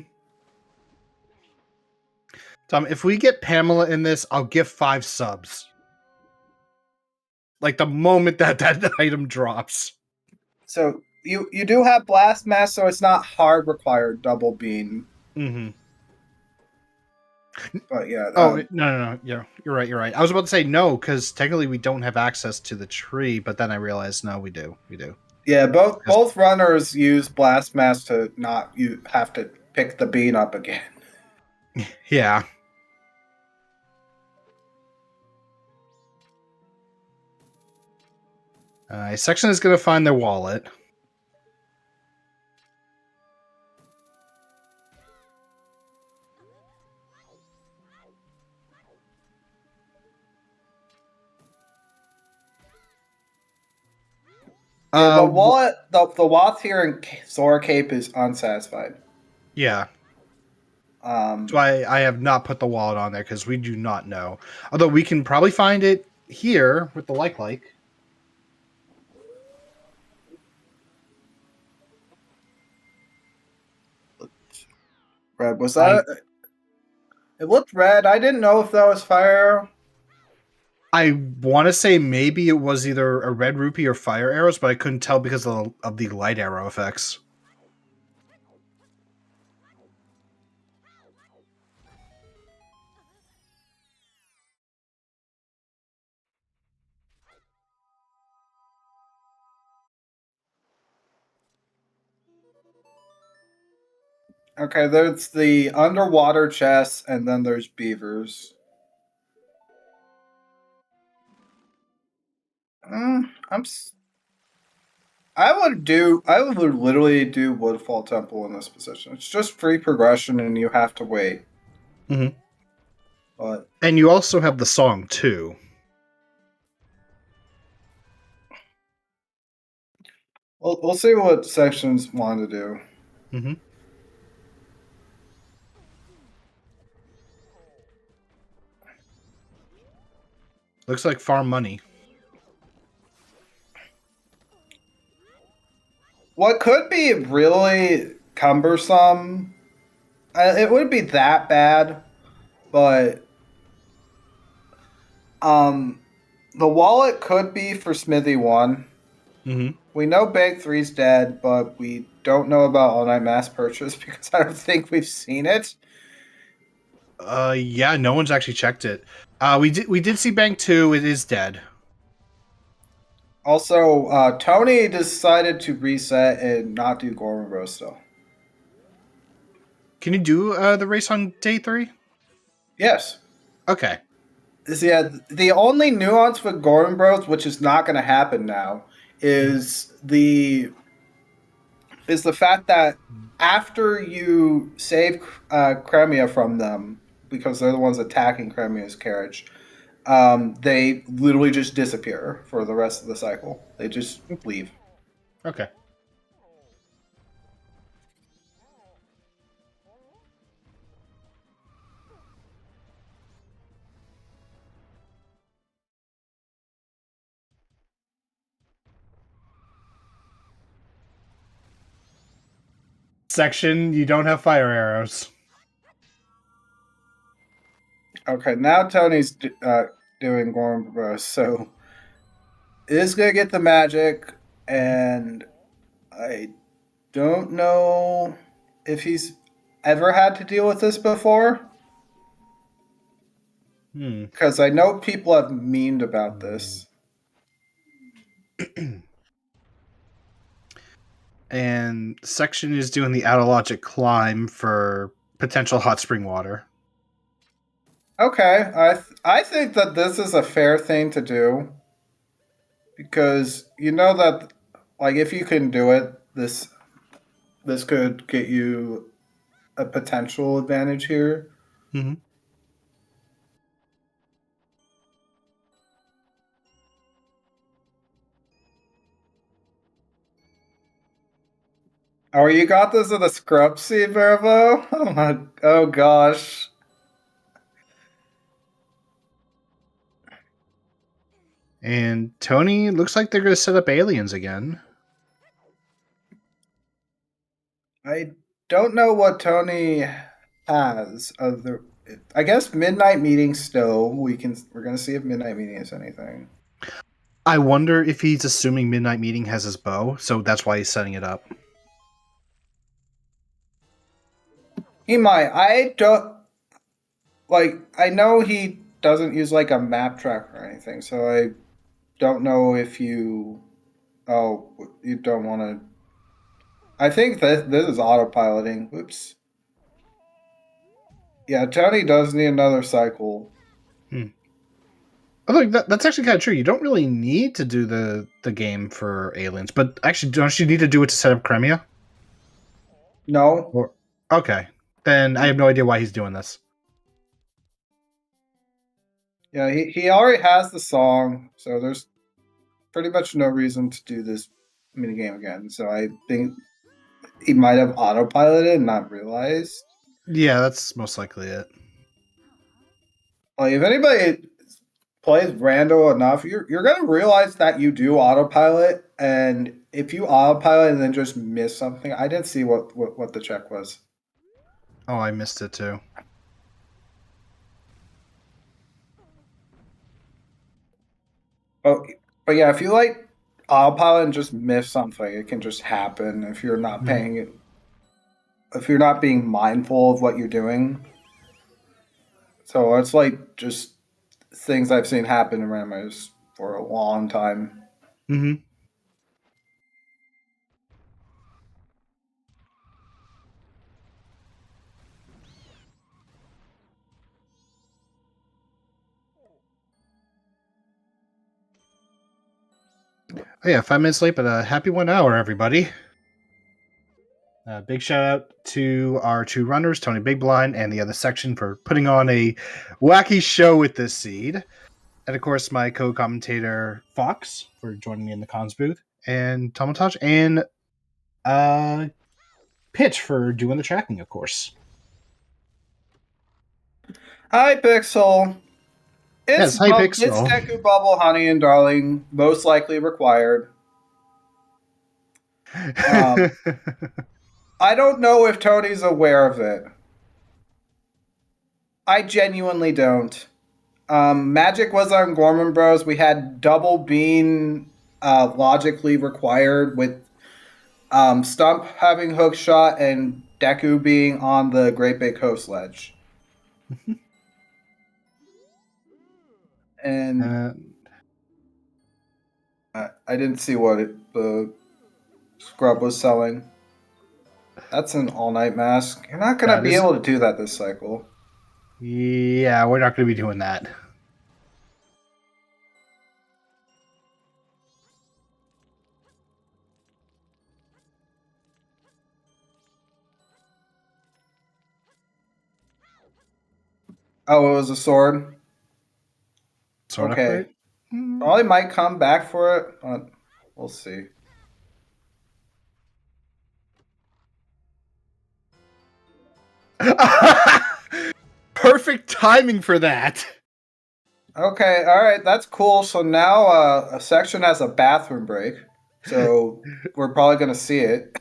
Tom, if we get Pamela in this, I'll give 5 subs. Like the moment that item drops. So you do have Blast Mass, so it's not hard required double bean. Mm-hmm. But yeah. Oh no! Yeah, you're right. You're right. I was about to say no because technically we don't have access to the tree, but then I realized no, we do. We do. Yeah, both 'Cause- both runners use blast mass to not you have to pick the bean up again. yeah. Section is gonna find their wallet. Yeah, the wallet, the Wath here in Zora Cape is unsatisfied. Yeah. Um, So I have not put the wallet on there because we do not know. Although we can probably find it here with the like. red was that? It looked red. I didn't know if that was fire. I want to say maybe it was either a red rupee or fire arrows, but I couldn't tell because of the light arrow effects. Okay, there's the underwater chest, and then there's beavers. I'm. I would literally do Woodfall Temple in this position. It's just free progression, and you have to wait. Mm-hmm. But And you also have the song too. we'll see what sections want to do. Mm-hmm. Looks like farm money. What could be really cumbersome, it wouldn't be that bad, but the wallet could be for Smithy 1. Mm-hmm. We know Bag 3's dead, but we don't know about All Night Mass Purchase because I don't think we've seen it. Yeah, no one's actually checked it. We did see Bank 2, it is dead. Also, Tony decided to reset and not do Gorman Bros still. Can you do the race on day 3? Yes. Okay. Yeah, the only nuance with Gorman Bros, which is not going to happen now, is the fact that after you save Cremia from them, because they're the ones attacking Cremia's carriage, they literally just disappear for the rest of the cycle. They just leave. Okay. Section, you don't have fire arrows. Okay, now Tony's doing Gorman Bros, so it is going to get the magic, and I don't know if he's ever had to deal with this before. Because I know people have memed about this. And Section is doing the Out-of-Logic climb for potential hot spring water. Okay, I think that this is a fair thing to do. Because you know that, like, if you can do it, this could get you a potential advantage here. Mm-hmm. Oh, you got this in a scrub seat, Vervo? Oh gosh. And Tony looks like they're going to set up aliens again. I don't know what Tony has. I guess Midnight Meeting still. We're gonna see if Midnight Meeting is anything. I wonder if he's assuming Midnight Meeting has his bow, so that's why he's setting it up. He might. I don't. like I know he doesn't use like a map tracker or anything, so I don't know if you. Oh, you don't want to. I think that this is autopiloting. Whoops. Yeah, Tony does need another cycle. Hmm. Although that's actually kind of true. You don't really need to do the game for aliens, but actually, don't you need to do it to set up Crimea? No. Or okay, then I have no idea why he's doing this. Yeah, he already has the song, so there's pretty much no reason to do this minigame again. So I think he might have autopiloted and not realized. Yeah, that's most likely it. Like if anybody plays rando enough, you're gonna realize that you do autopilot, and if you autopilot and then just miss something, I didn't see what the check was. Oh, I missed it too. Oh, but yeah, if you like autopilot and just miss something, it can just happen if you're not Mhm. paying it. If you're not being mindful of what you're doing. So it's like just things I've seen happen in randomizers for a long time. Mm-hmm. Oh yeah, 5 minutes late, but happy 1 hour, everybody. Big shout out to our two runners, TonyBigBlind and TheOtherSection, for putting on a wacky show with this seed. And of course, my co-commentator Fox for joining me in the cons booth, and Tomatage and Pitch for doing the tracking, of course. Hi, Pixel. Yes, hi It's Pixel. Deku Bubble, Honey and Darling, most likely required. I don't know if Tony's aware of it. I genuinely don't. Magic was on Gorman Bros. We had double bean logically required with Stump having hook shot and Deku being on the Great Big Coast ledge. And I didn't see what the scrub was selling. That's an all-night mask. You're not going to be able to do that this cycle. Yeah, we're not going to be doing that. Oh, it was a sword? Sword okay. upgrade? Probably might come back for it, but we'll see. Perfect timing for that. Okay, all right, that's cool. So now a section has a bathroom break, so we're probably gonna see it.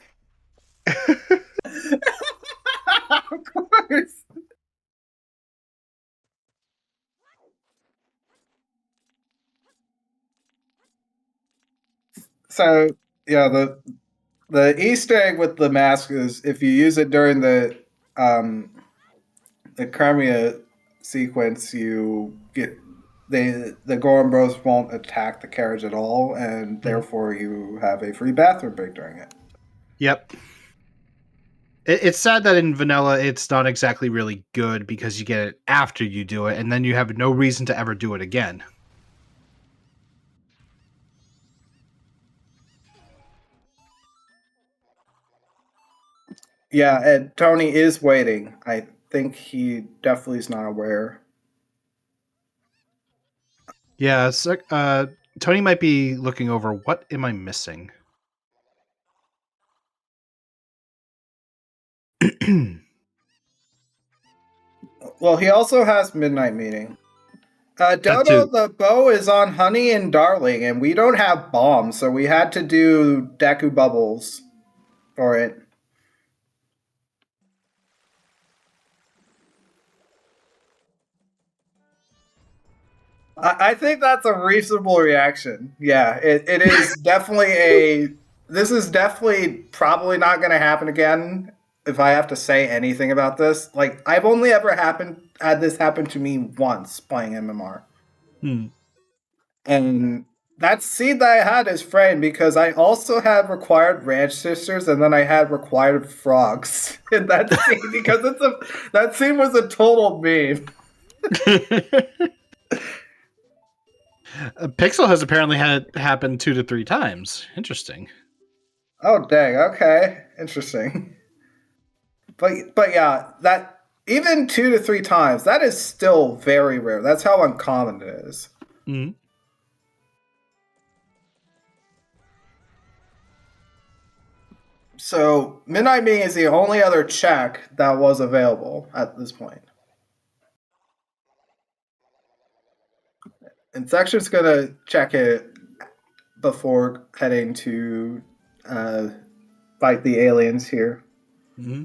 Of course. So yeah, the Easter egg with the mask is if you use it during the Crimea sequence, you get the Goron Bros won't attack the carriage at all, and therefore you have a free bathroom break during it. Yep. It's sad that in vanilla it's not exactly really good because you get it after you do it, and then you have no reason to ever do it again. Yeah, and Tony is waiting. I think he definitely is not aware. Yeah, Tony might be looking over what am I missing. Well, he also has midnight meeting. Dodo, too. the bow is on Honey and Darling, and we don't have bombs, so we had to do Deku Bubbles for it. I think that's a reasonable reaction. Yeah, it is definitely a. This is definitely probably not going to happen again if I have to say anything about this, like I've only ever had this happen to me once playing MMR. And that seed that I had is framed because I also had required ranch sisters and then I had required frogs in that scene because that scene was a total meme. Pixel has apparently had it happen 2 to 3 times. Interesting. Oh dang, okay. Interesting. But yeah, that even 2 to 3 times, that is still very rare. That's how uncommon it is. Mm-hmm. So Midnight Meeting is the only other check that was available at this point. And Section's gonna check it before heading to fight the aliens here. Mm-hmm.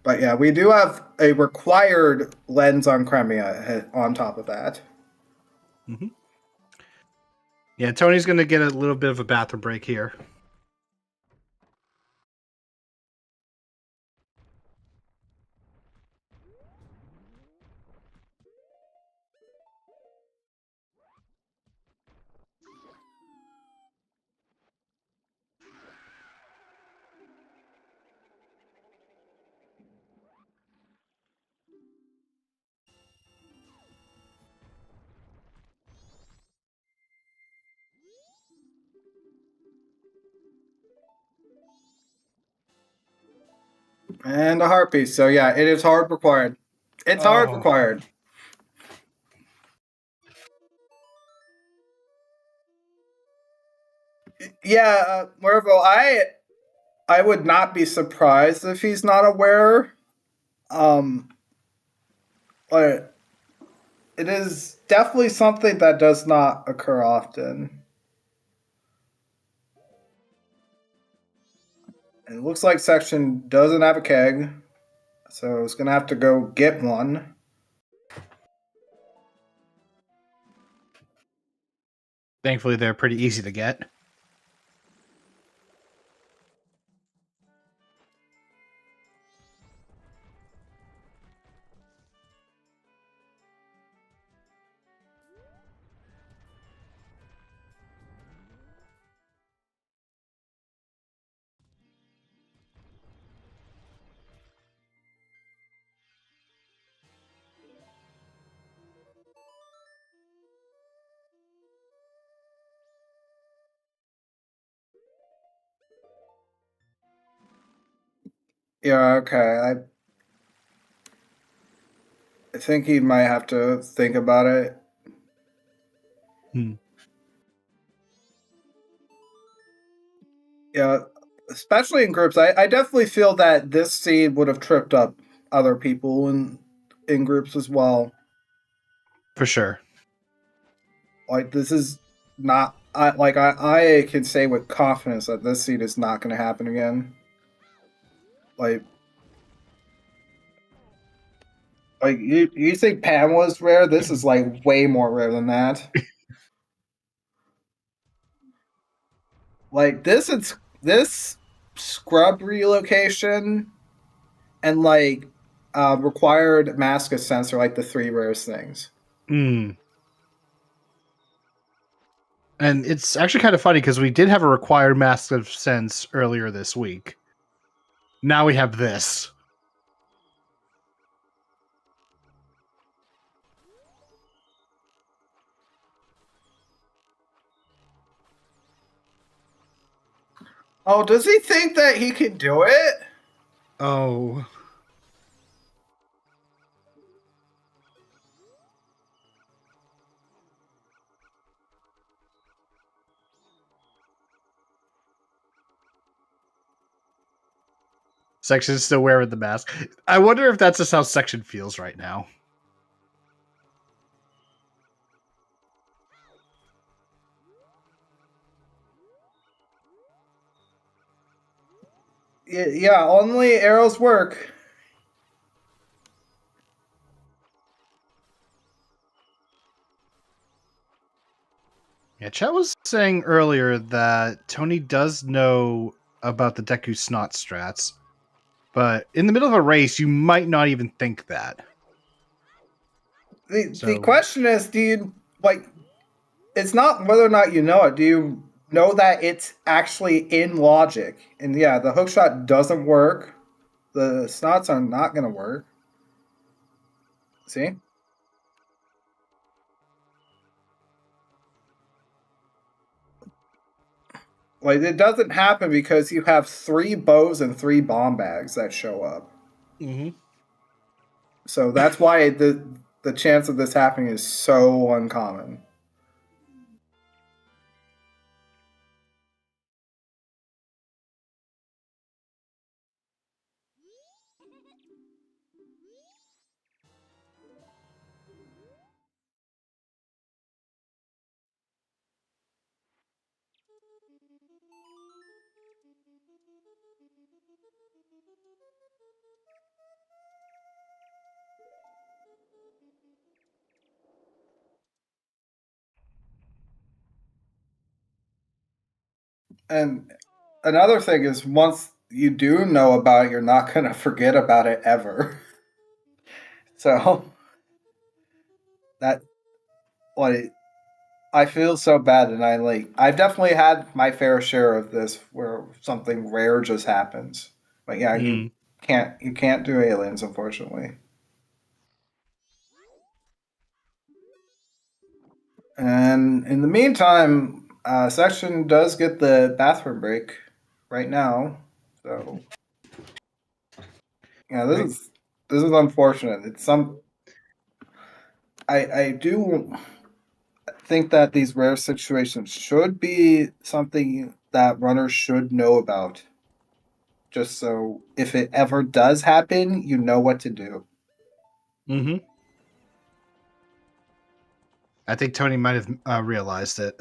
But yeah, we do have a required lens on Cremia on top of that. Mm-hmm. Yeah, Tony's going to get a little bit of a bathroom break here. And a heart piece. So yeah, it is hard required. It's hard required. Yeah, Mervo, I would not be surprised if he's not aware. But it is definitely something that does not occur often. And it looks like Section doesn't have a keg, so it's gonna have to go get one. Thankfully, they're pretty easy to get. Yeah, okay. I think he might have to think about it. Yeah, especially in groups. I definitely feel that this seed would have tripped up other people in groups as well. For sure. Like this is not I can say with confidence that this seed is not going to happen again. Like you think Pam was rare? This is like way more rare than that. Like this scrub relocation and like required mask ascents are like the 3 rarest things. And it's actually kind of funny because we did have a required Mask of Sense earlier this week. Now we have this. Oh, does he think that he can do it? Oh. Section is still wearing the mask. I wonder if that's just how Section feels right now. Yeah, only arrows work. Yeah, Chet was saying earlier that Tony does know about the Deku Snot strats, But in the middle of a race, you might not even think that. The question is, do you like? It's not whether or not you know it. Do you know that it's actually in logic? And yeah, the hookshot doesn't work. The snots are not going to work. See? Like, it doesn't happen because you have 3 bows and 3 bomb bags that show up. Mm-hmm. So that's why the chance of this happening is so uncommon. And another thing is, once you do know about it, you're not going to forget about it ever. So that, like, I feel so bad, and I've definitely had my fair share of this where something rare just happens. But yeah, you can't do aliens, unfortunately. And in the meantime, Section does get the bathroom break right now. So yeah, this is unfortunate. It's some I do think that these rare situations should be something that runners should know about. Just so if it ever does happen, you know what to do. Mm-hmm. I think Tony might have realized it.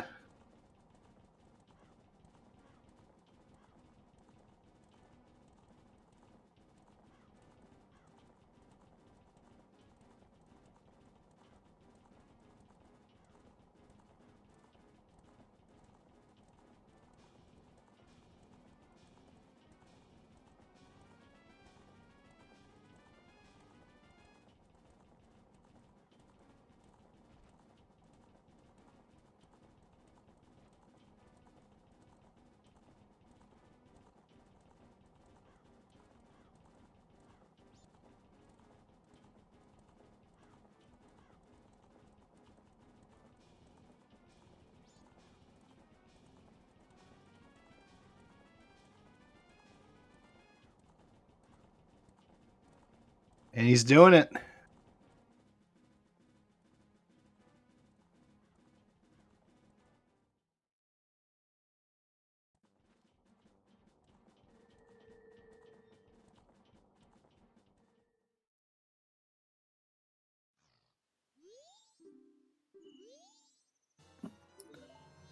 And he's doing it.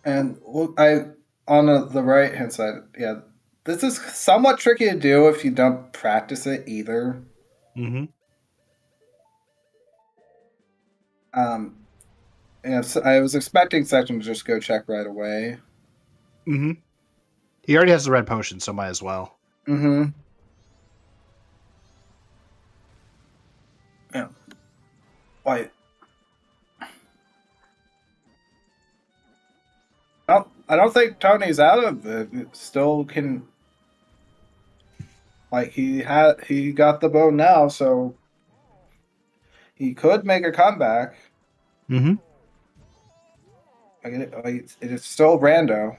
And look, I on the right hand side, yeah, this is somewhat tricky to do if you don't practice it either. Mm-hmm. And so I was expecting Section to just go check right away. Mm-hmm. He already has the red potion, so might as well. Mm-hmm. Yeah. Like, I don't think Tony's out of it. It still can. Like he got the bow now, so he could make a comeback. Mm-hmm. It is still rando.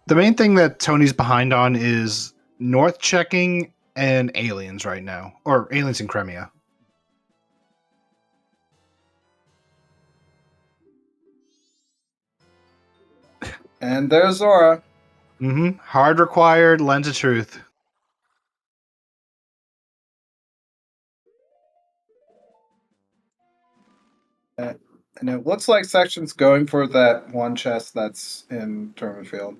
The main thing that Tony's behind on is north checking and aliens right now, or aliens in Crimea. And there's Zora. Mm-hmm. Hard required, lens of truth. And it looks like Section's going for that one chest that's in Tournament Field.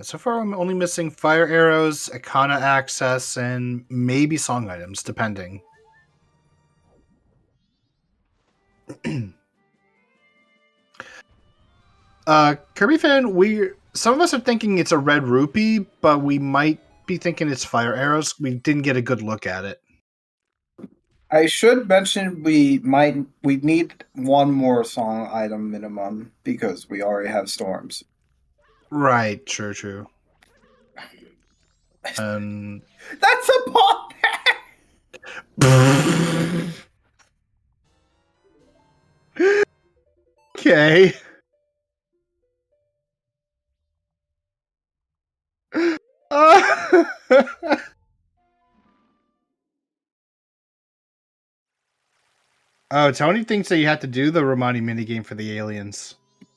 So far, I'm only missing fire arrows, Icona access, and maybe song items, depending. Kirby fan, some of us are thinking it's a red rupee, but we might be thinking it's fire arrows. We didn't get a good look at it. I should mention we need one more song item minimum because we already have storms. Right, true. And That's a pop. okay. Oh, Tony thinks that you have to do the Romani minigame for the aliens.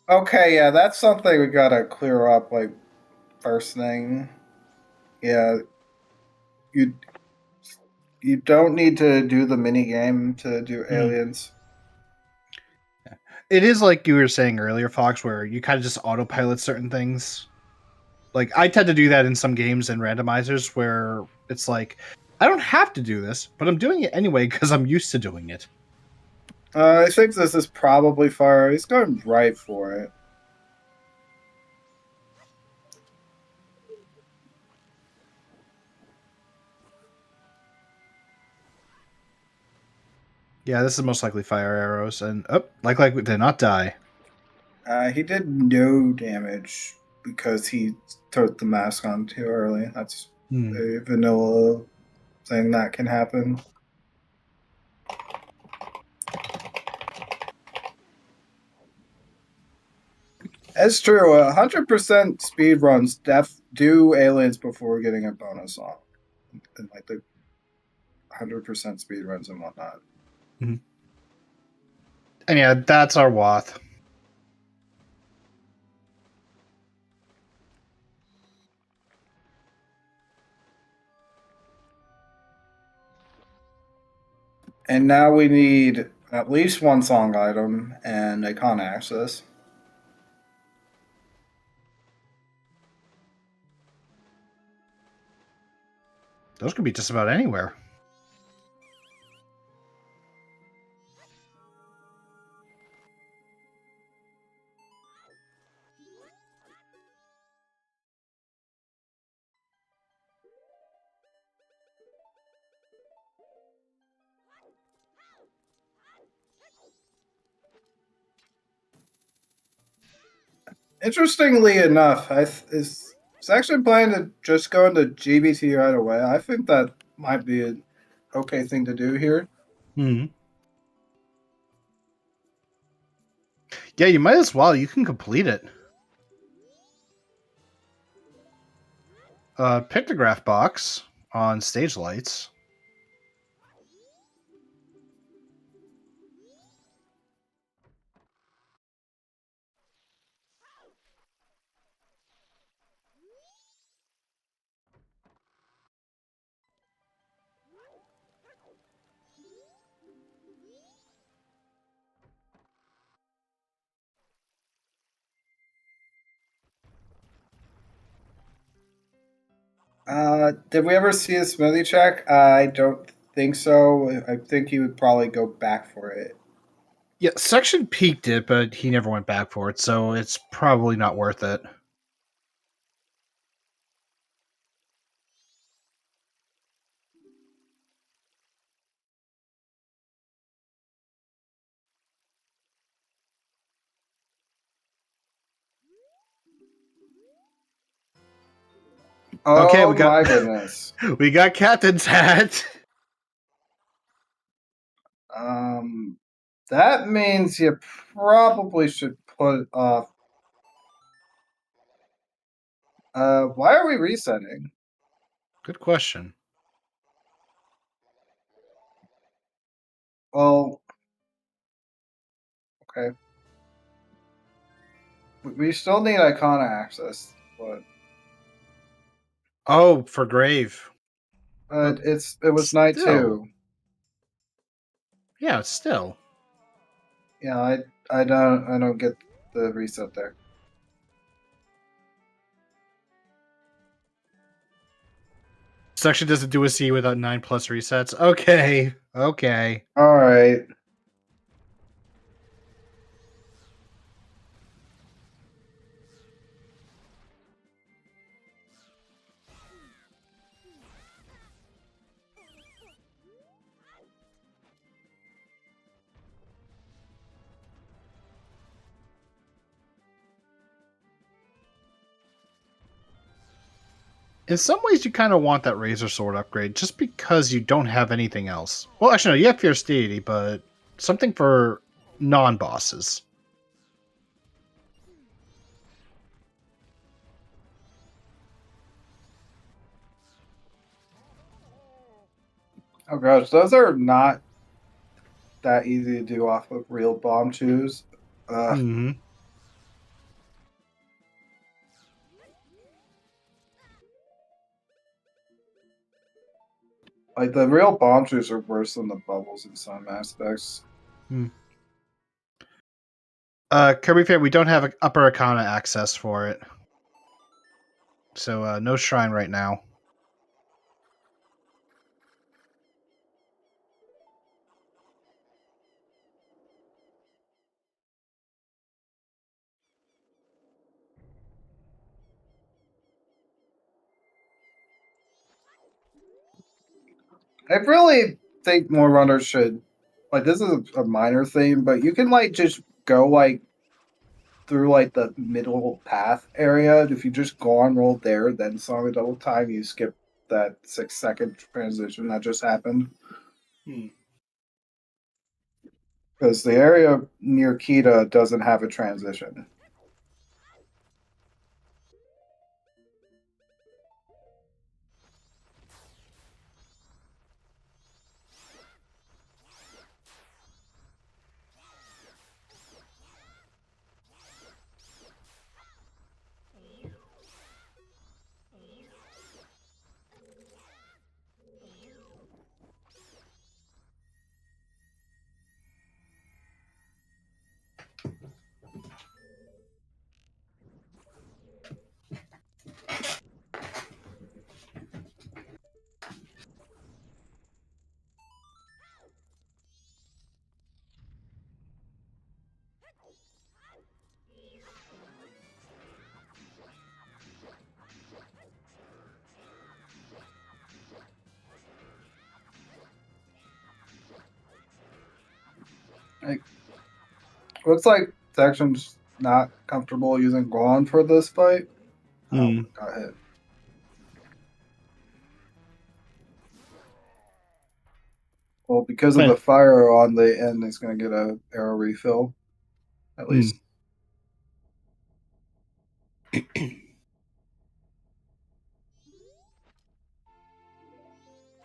Okay, yeah, that's something we gotta clear up. Like first thing, yeah, you don't need to do the mini game to do aliens. It is like you were saying earlier, Fox, where you kind of just autopilot certain things. Like I tend to do that in some games and randomizers where it's like I don't have to do this, but I'm doing it anyway because I'm used to doing it. I think this is probably fire. He's going right for it. Yeah, this is most likely fire arrows, and like we did not die. He did no damage because he turned the mask on too early. That's a vanilla thing that can happen. It's true. 100% speed runs do aliens before getting a bonus on, and like the 100% speed runs and whatnot. And yeah, that's our Wath. And now we need at least one song item and icon access. Those could be just about anywhere. Interestingly enough, is actually planning to just go into GBT right away. I think that might be an okay thing to do here. Yeah, you might as well. You can complete it. Pictograph box on stage lights. Did we ever see a smoothie check? I don't think so. I think he would probably go back for it. Yeah, Section peaked it, but he never went back for it, so it's probably not worth it. Oh Okay, we got my goodness. we got Captain's hat. That means you probably should put off. Why are we resetting? Good question. Well, okay. We still need icona access, but Oh, for Grave. it was night Still. 2. Yeah, still. Yeah, I don't get the reset there. Section doesn't do a C without 9+ resets. Okay. Okay. All right. In some ways, you kind of want that Razor Sword upgrade just because you don't have anything else. Well, actually, no, you have Fierce Deity, but something for non-bosses. Oh gosh, those are not that easy to do off of real bomb shoes. Mm-hmm. Like the real bomb shoes are worse than the bubbles in some aspects. Kirby Fair, we don't have Upper Arcana access for it. So no shrine right now. I really think more runners should, like, this is a minor thing, but you can like just go like through like the middle path area. If you just go on roll there, then song a double time, you skip that 6-second transition that just happened. Because the area near Kita doesn't have a transition. Like, looks like Section's not comfortable using Guan for this fight. Oh, got hit. Well, because of the fire on the end, he's going to get a arrow refill, at least.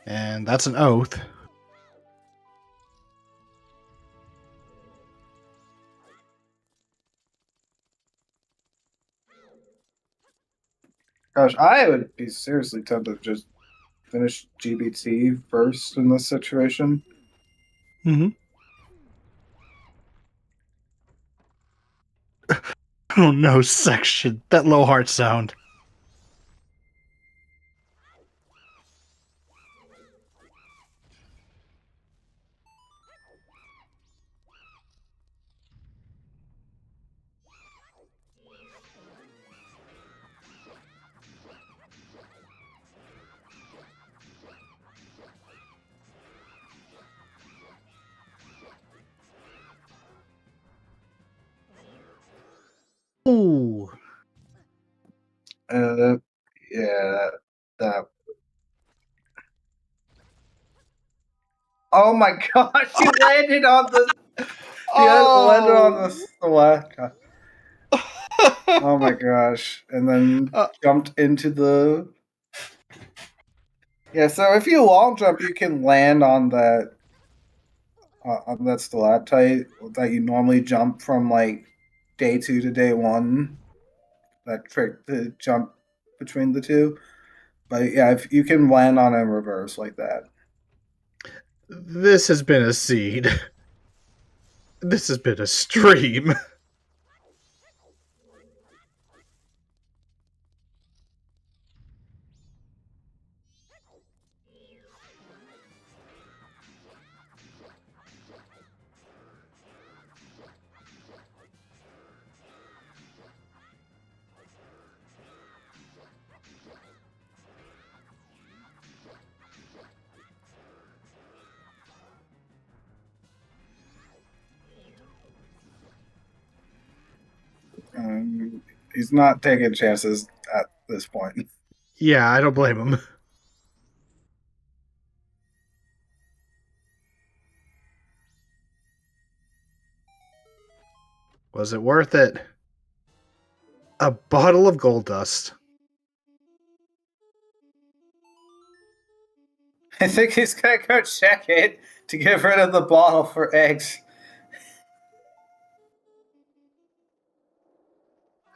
And that's an oath. Gosh, I would be seriously tempted to just finish GBT first in this situation. Mm-hmm. Oh no, Section. That low heart sound. Ooh. Yeah, that. Oh my gosh, you landed on the. Landed on the Stalactite. Oh my gosh. And then jumped into the. Yeah, so if you long jump, you can land on that stalactite that you normally jump from like day 2 to day 1. That trick to jump between the two. But yeah, if you can land on in reverse like that. This has been a seed. This has been a stream. He's not taking chances at this point. Yeah, I don't blame him. Was it worth it? A bottle of gold dust. I think he's gonna go check it to get rid of the bottle for eggs.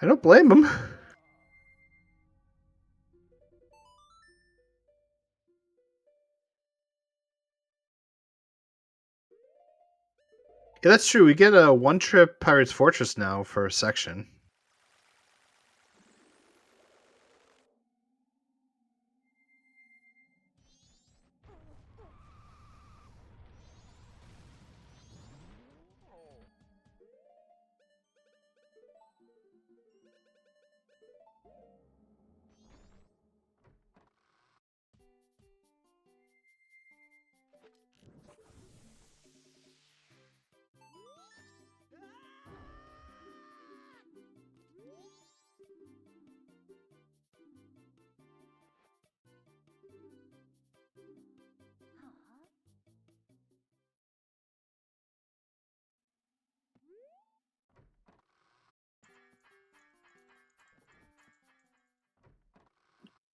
I don't blame him. Yeah, that's true. We get a one-trip Pirate's Fortress now for a section.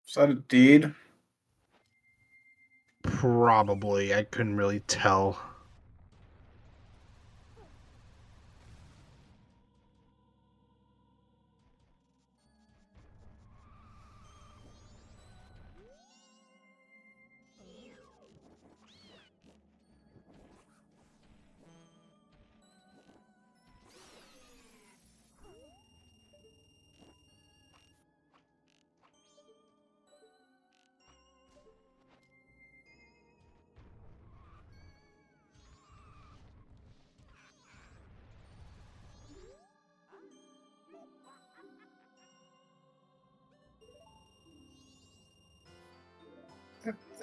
Is that a deed? Probably. I couldn't really tell.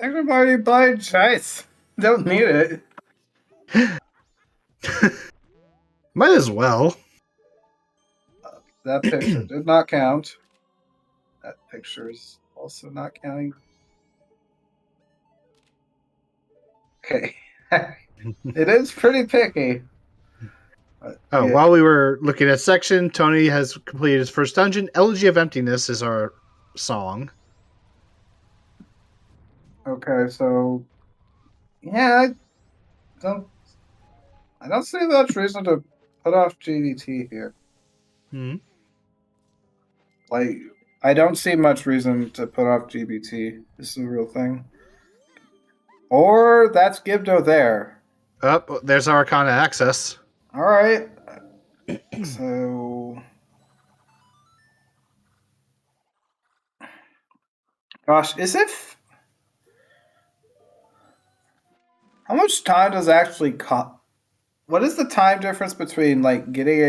Everybody buy choice. Don't need it. Might as well. That picture did not count. That picture is also not counting. Okay. It is pretty picky. Oh, Yeah. while we were looking at section, Tony has completed his first dungeon. Elegy of Emptiness is our song. Okay, so yeah, I don't see much reason to put off GDT here. Hmm. Like, I don't see much reason to put off GBT. This is a real thing. Or that's Gibdo there. Oh, there's our Arcana access. All right. So, gosh, is it? How much time does actually cost? What is the time difference between like getting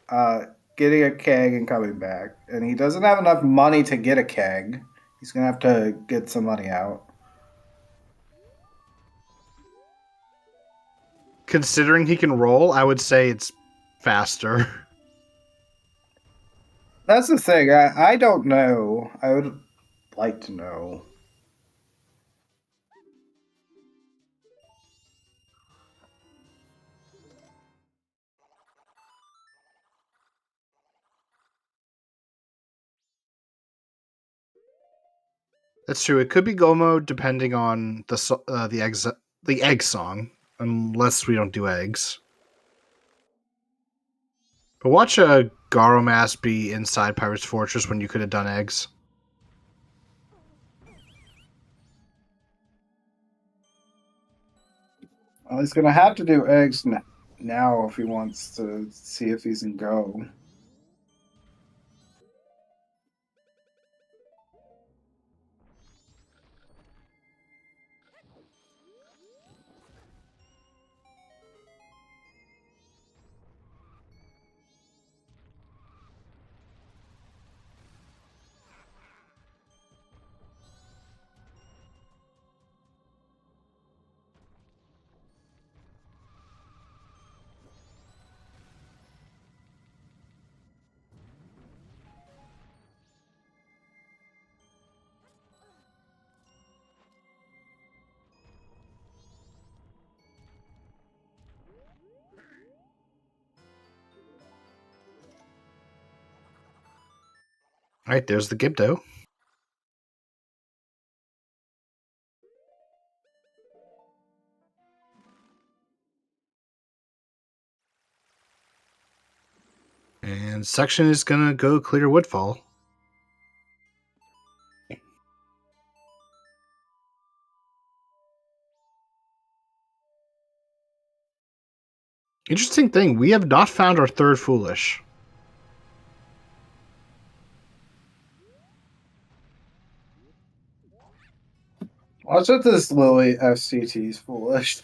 a keg and coming back? And he doesn't have enough money to get a keg. He's gonna have to get some money out. Considering he can roll, I would say it's faster. That's the thing. I don't know. I would like to know. That's true. It could be go mode depending on the egg song, unless we don't do eggs. But watch a Garomass be inside Pirate's Fortress when you could have done eggs. Well, he's gonna have to do eggs now if he wants to see if he's in go. All right, there's the Gibdo. And section is going to go clear Woodfall. Interesting thing, we have not found our third Foolish. Watch out, this Lily FCT's foolish.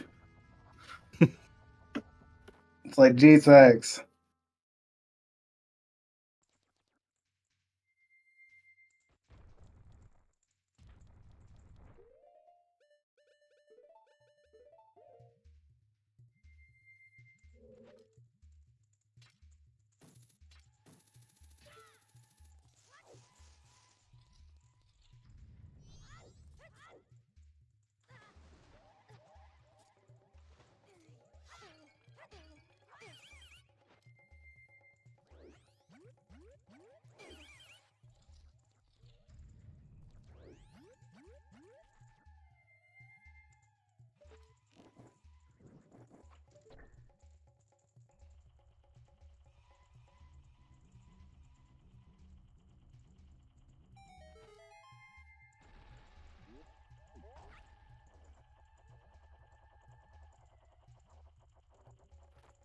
It's like, gee, thanks.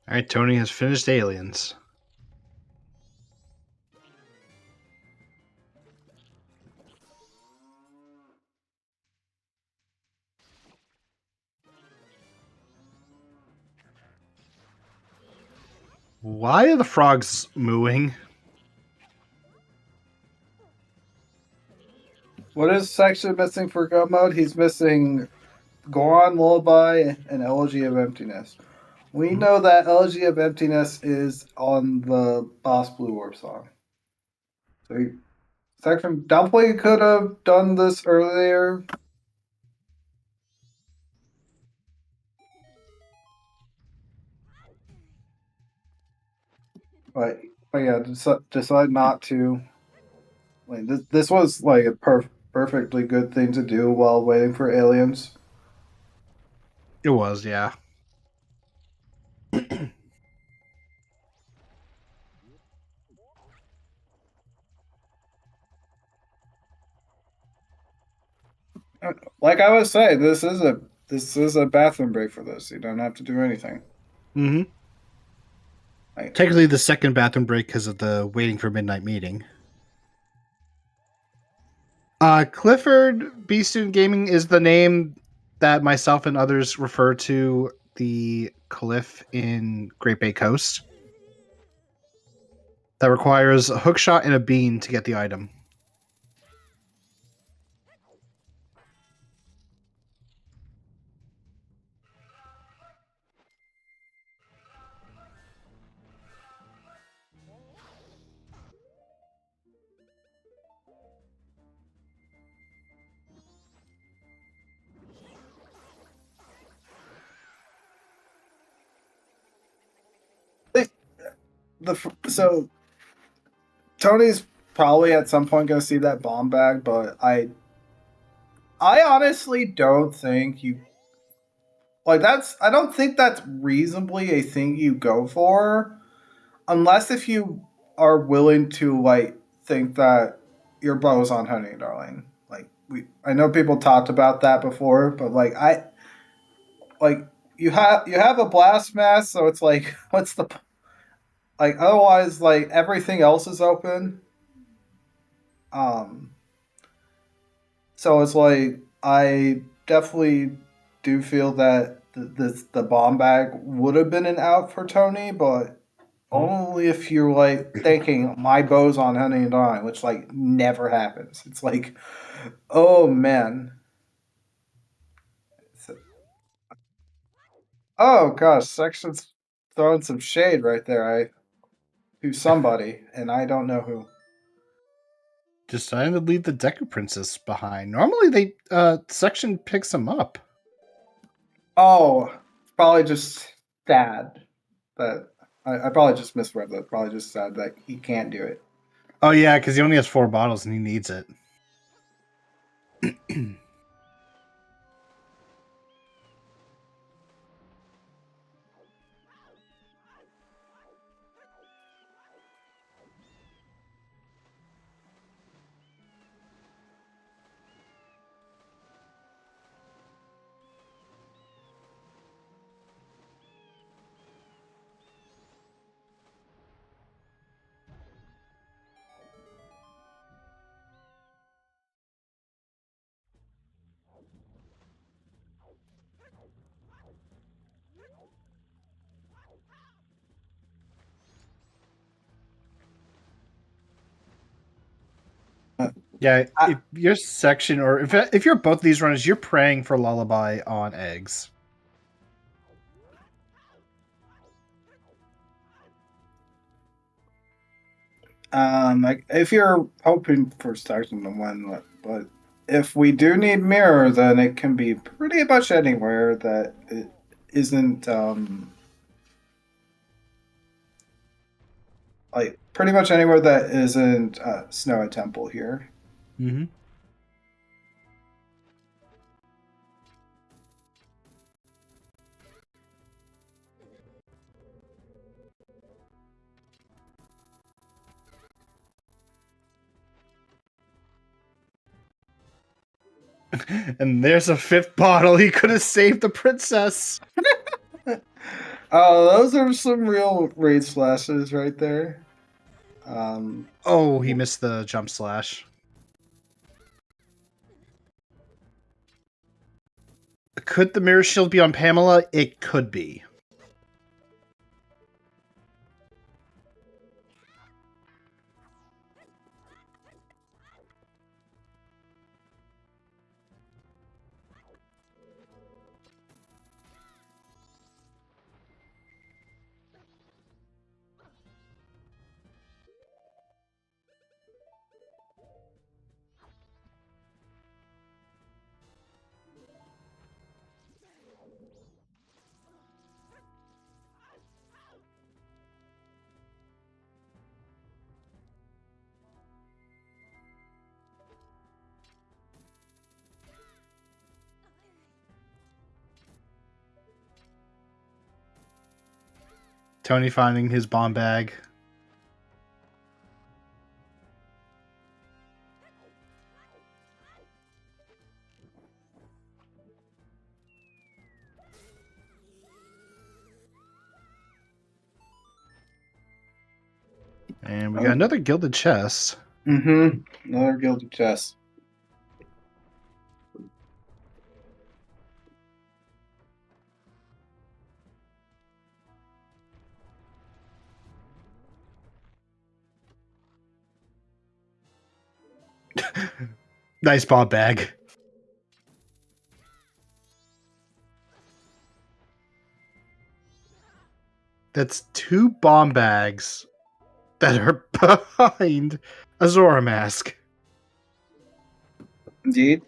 All right, Tony has finished Aliens. Why are the frogs mooing? What is section missing for go mode? He's missing Goron, Lullaby, and Elegy of Emptiness. We know that Elegy of Emptiness is on the Boss Blue Orb song. So section definitely could have done this earlier. But yeah, decide not to. Like this was like a perfectly good thing to do while waiting for aliens. It was, yeah. Like I was saying, this is a bathroom break for this. You don't have to do anything. Mm-hmm. Technically, the second bathroom break because of the waiting for midnight meeting. Clifford B Student Gaming is the name that myself and others refer to the cliff in Great Bay Coast that requires a hookshot and a bean to get the item. So Tony's probably at some point going to see that bomb bag, but I honestly don't think you like that's. I don't think that's reasonably a thing you go for, unless if you are willing to like think that your bow's on honey, darling. Like I know people talked about that before, but like you have a blast mask, so it's like what's the like otherwise like everything else is open. Um, so it's like I definitely do feel that the bomb bag would have been an out for Tony, but only if you're like thinking my bow's on honey and dine, which like never happens. It's like, oh man. Oh gosh, section's throwing some shade right there. To somebody, and I don't know who. Decided to leave the Deku Princess behind. Normally, they section picks them up. Oh, probably just sad that I probably just misread that. Probably just sad that he can't do it. Oh yeah, because he only has 4 bottles and he needs it. Yeah, if your section, or if you're both of these runners, you're praying for Lullaby on eggs. Like if you're hoping for starting to win, but if we do need mirror, then it can be pretty much anywhere that it isn't like pretty much anywhere that isn't Snowy Temple here. Mm-hmm. And there's a 5th bottle. He could have saved the princess. Oh, those are some real raid slashes right there. Oh, he missed the jump slash. Could the mirror shield be on Pamela? It could be. Tony finding his bomb bag. And we got another gilded chest. Mm-hmm. Another gilded chest. Nice bomb bag. That's 2 bomb bags that are behind a Zora mask. Indeed.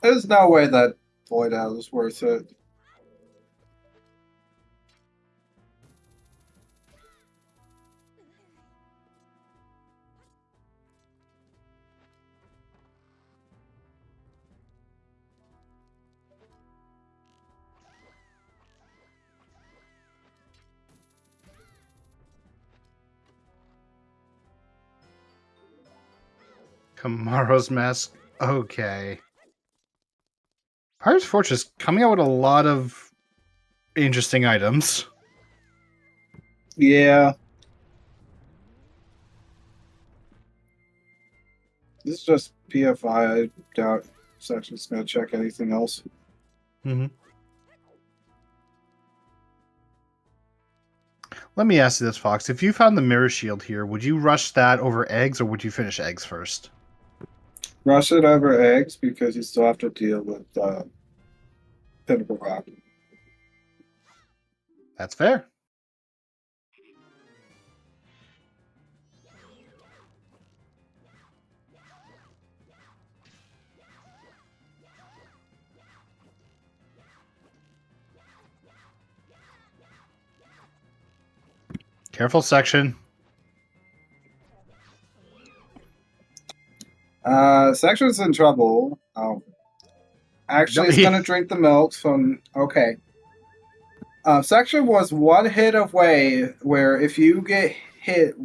There's no way that Void Out is worth it. Kamaro's mask. Okay. Pirate's Fortress coming out with a lot of interesting items. Yeah. This is just PFI. I doubt section's gonna check anything else. Mm-hmm. Let me ask you this, Fox. If you found the mirror shield here, would you rush that over eggs, or would you finish eggs first? Rush it over eggs because you still have to deal with Pinnacle Rock. That's fair. Careful, section. Section's in trouble. Oh, actually, it's gonna drink the milk. So okay. Section was one hit away where if you get hit,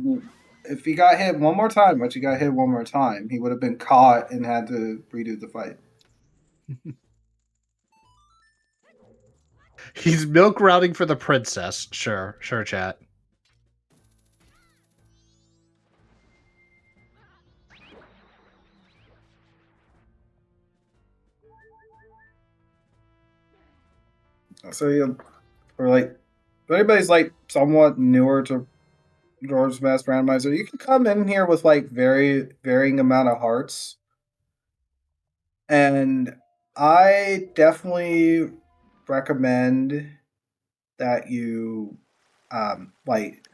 if he got hit one more time, which he got hit one more time, he would have been caught and had to redo the fight. He's milk routing for the princess. Sure, chat. So you, or like, if anybody's like somewhat newer to George's Mass Randomizer, you can come in here with like very varying amount of hearts, and I definitely recommend that you, like,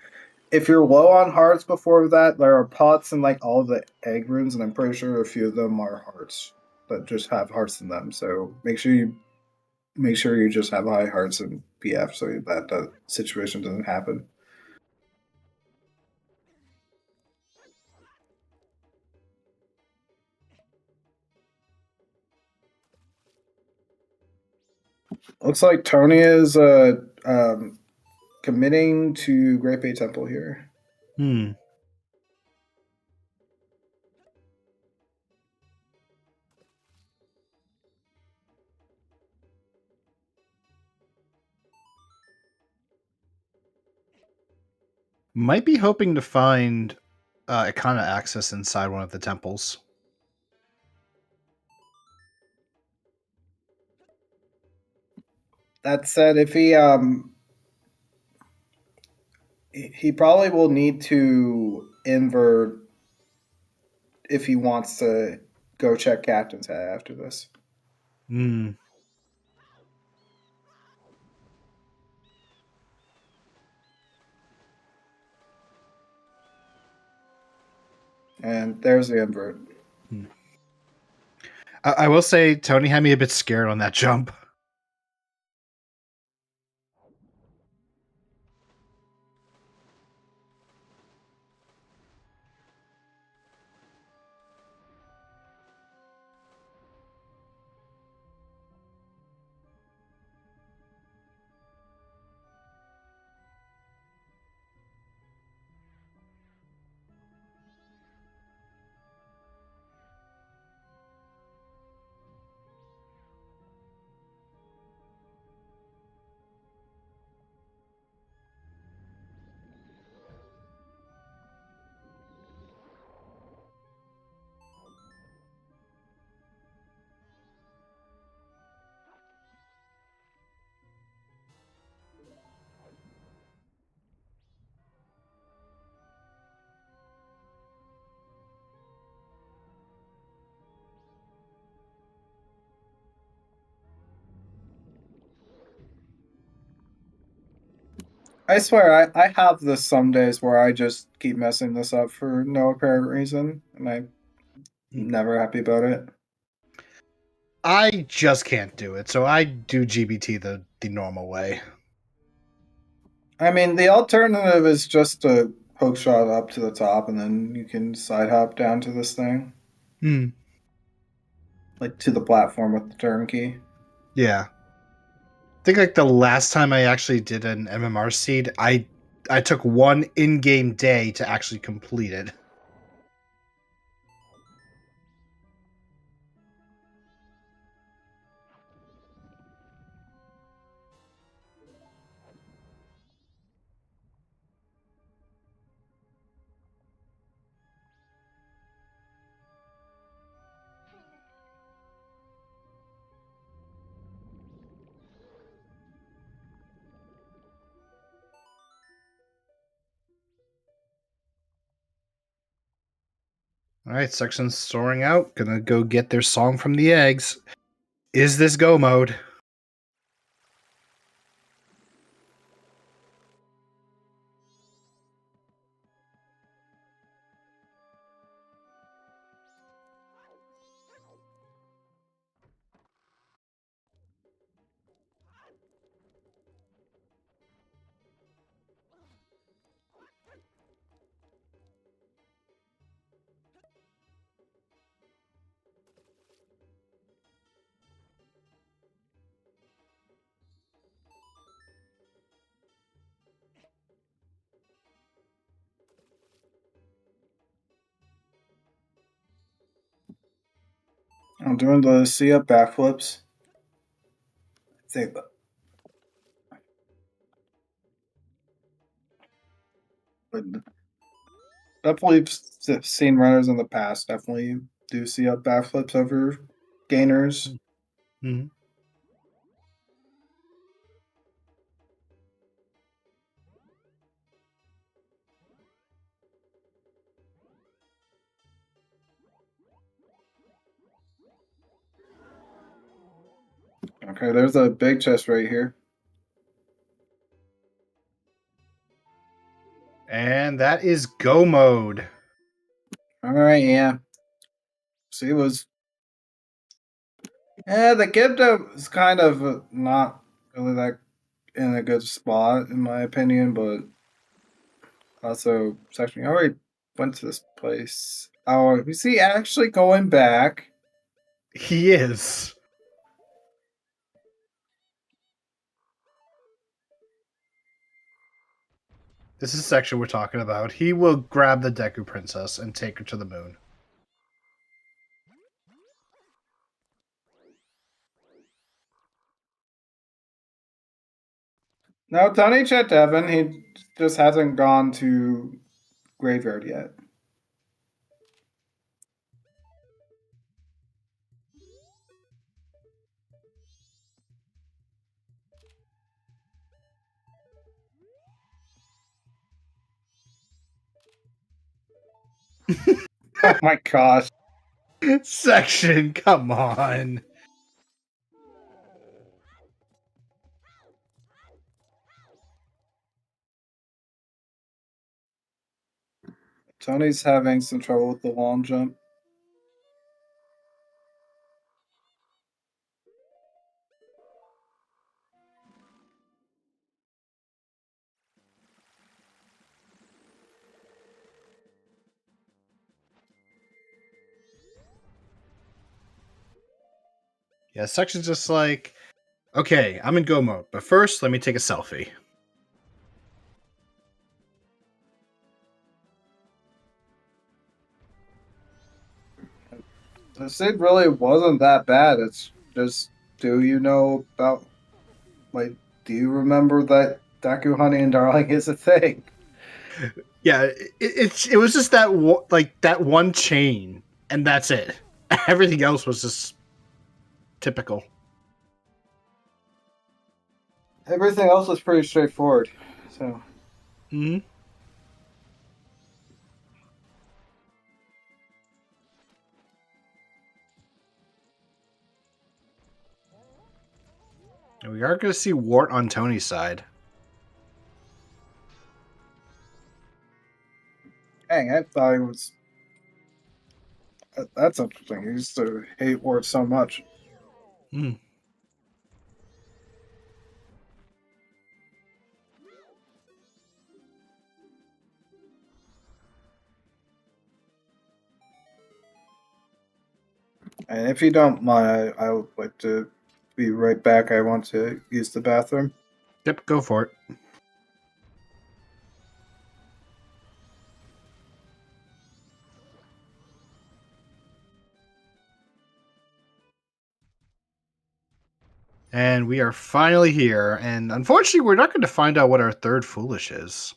if you're low on hearts before that, there are pots in like all the egg runes, and I'm pretty sure a few of them are hearts that just have hearts in them. So make sure you just have high hearts in PF so that situation doesn't happen. Looks like Tony is committing to Great Bay Temple here. Hmm. Might be hoping to find Ikana access inside one of the temples. That said, if he probably will need to invert if he wants to go check Captain's Head after this. Hmm. And there's the invert. Hmm. I will say Tony had me a bit scared on that jump. I swear, I have this some days where I just keep messing this up for no apparent reason, and I'm never happy about it. I just can't do it, so I do GBT the normal way. I mean, the alternative is just to poke shot up to the top, and then you can side hop down to this thing. Hmm. Like to the platform with the turnkey. Yeah. I think like the last time I actually did an MMR seed, I took one in-game day to actually complete it. All right, section's soaring out. Gonna go get their song from the eggs. Is this go mode? I'm doing the see up backflips. Think but definitely seen runners in the past. Definitely do see up backflips over gainers. Mm-hmm. Okay, there's a big chest right here. And that is go mode. All right, yeah. See, it was. Yeah, the Gibdo is kind of not really that in a good spot, in my opinion, but also, section. I already went to this place. Oh, is he actually going back? He is. This is the section we're talking about. He will grab the Deku Princess and take her to the moon. No, Tony Chet Devon, he just hasn't gone to Graveyard yet. Oh my gosh. Section, come on. Tony's having some trouble with the long jump. Yeah, section's just like, okay, I'm in go mode, but first, let me take a selfie. The Sid really wasn't that bad. It's just, do you know about, like, do you remember that Daku Honey and Darling is a thing? Yeah, it was just that that one chain, and that's it. Everything else was just typical. Everything else was pretty straightforward. So. Hmm. We are going to see Wart on Tony's side. Dang, I thought he was. That's interesting. He used to hate Ward so much. Hmm. And if you don't mind, I would like to be right back. I want to use the bathroom. Yep, go for it. And we are finally here. And unfortunately, we're not going to find out what our third foolish is.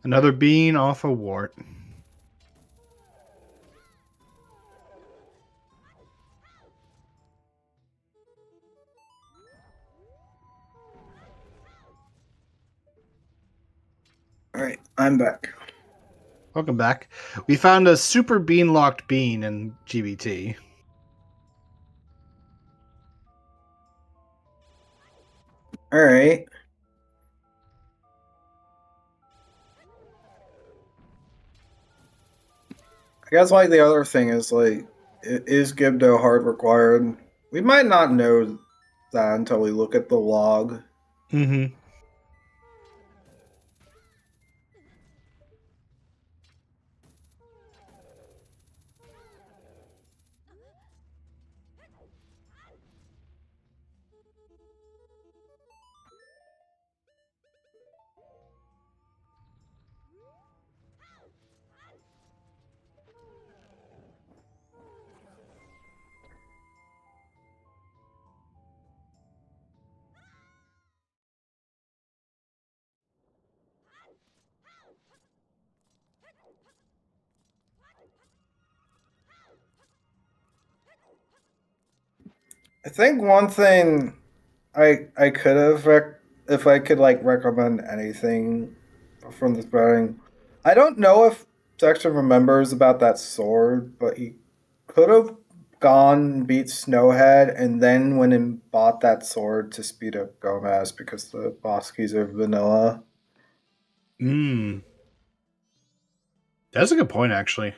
Another bean off a wart. Alright, I'm back. Welcome back. We found a super bean locked bean in GBT. Alright. I guess like the other thing is like, is Gibdo hard required? We might not know that until we look at the log. Mm-hmm. I think one thing I could have if I could like recommend anything from this batting. I don't know if Dexter remembers about that sword, but he could have gone and beat Snowhead and then went and bought that sword to speed up Gomez because the boss keys are vanilla. That's a good point, actually.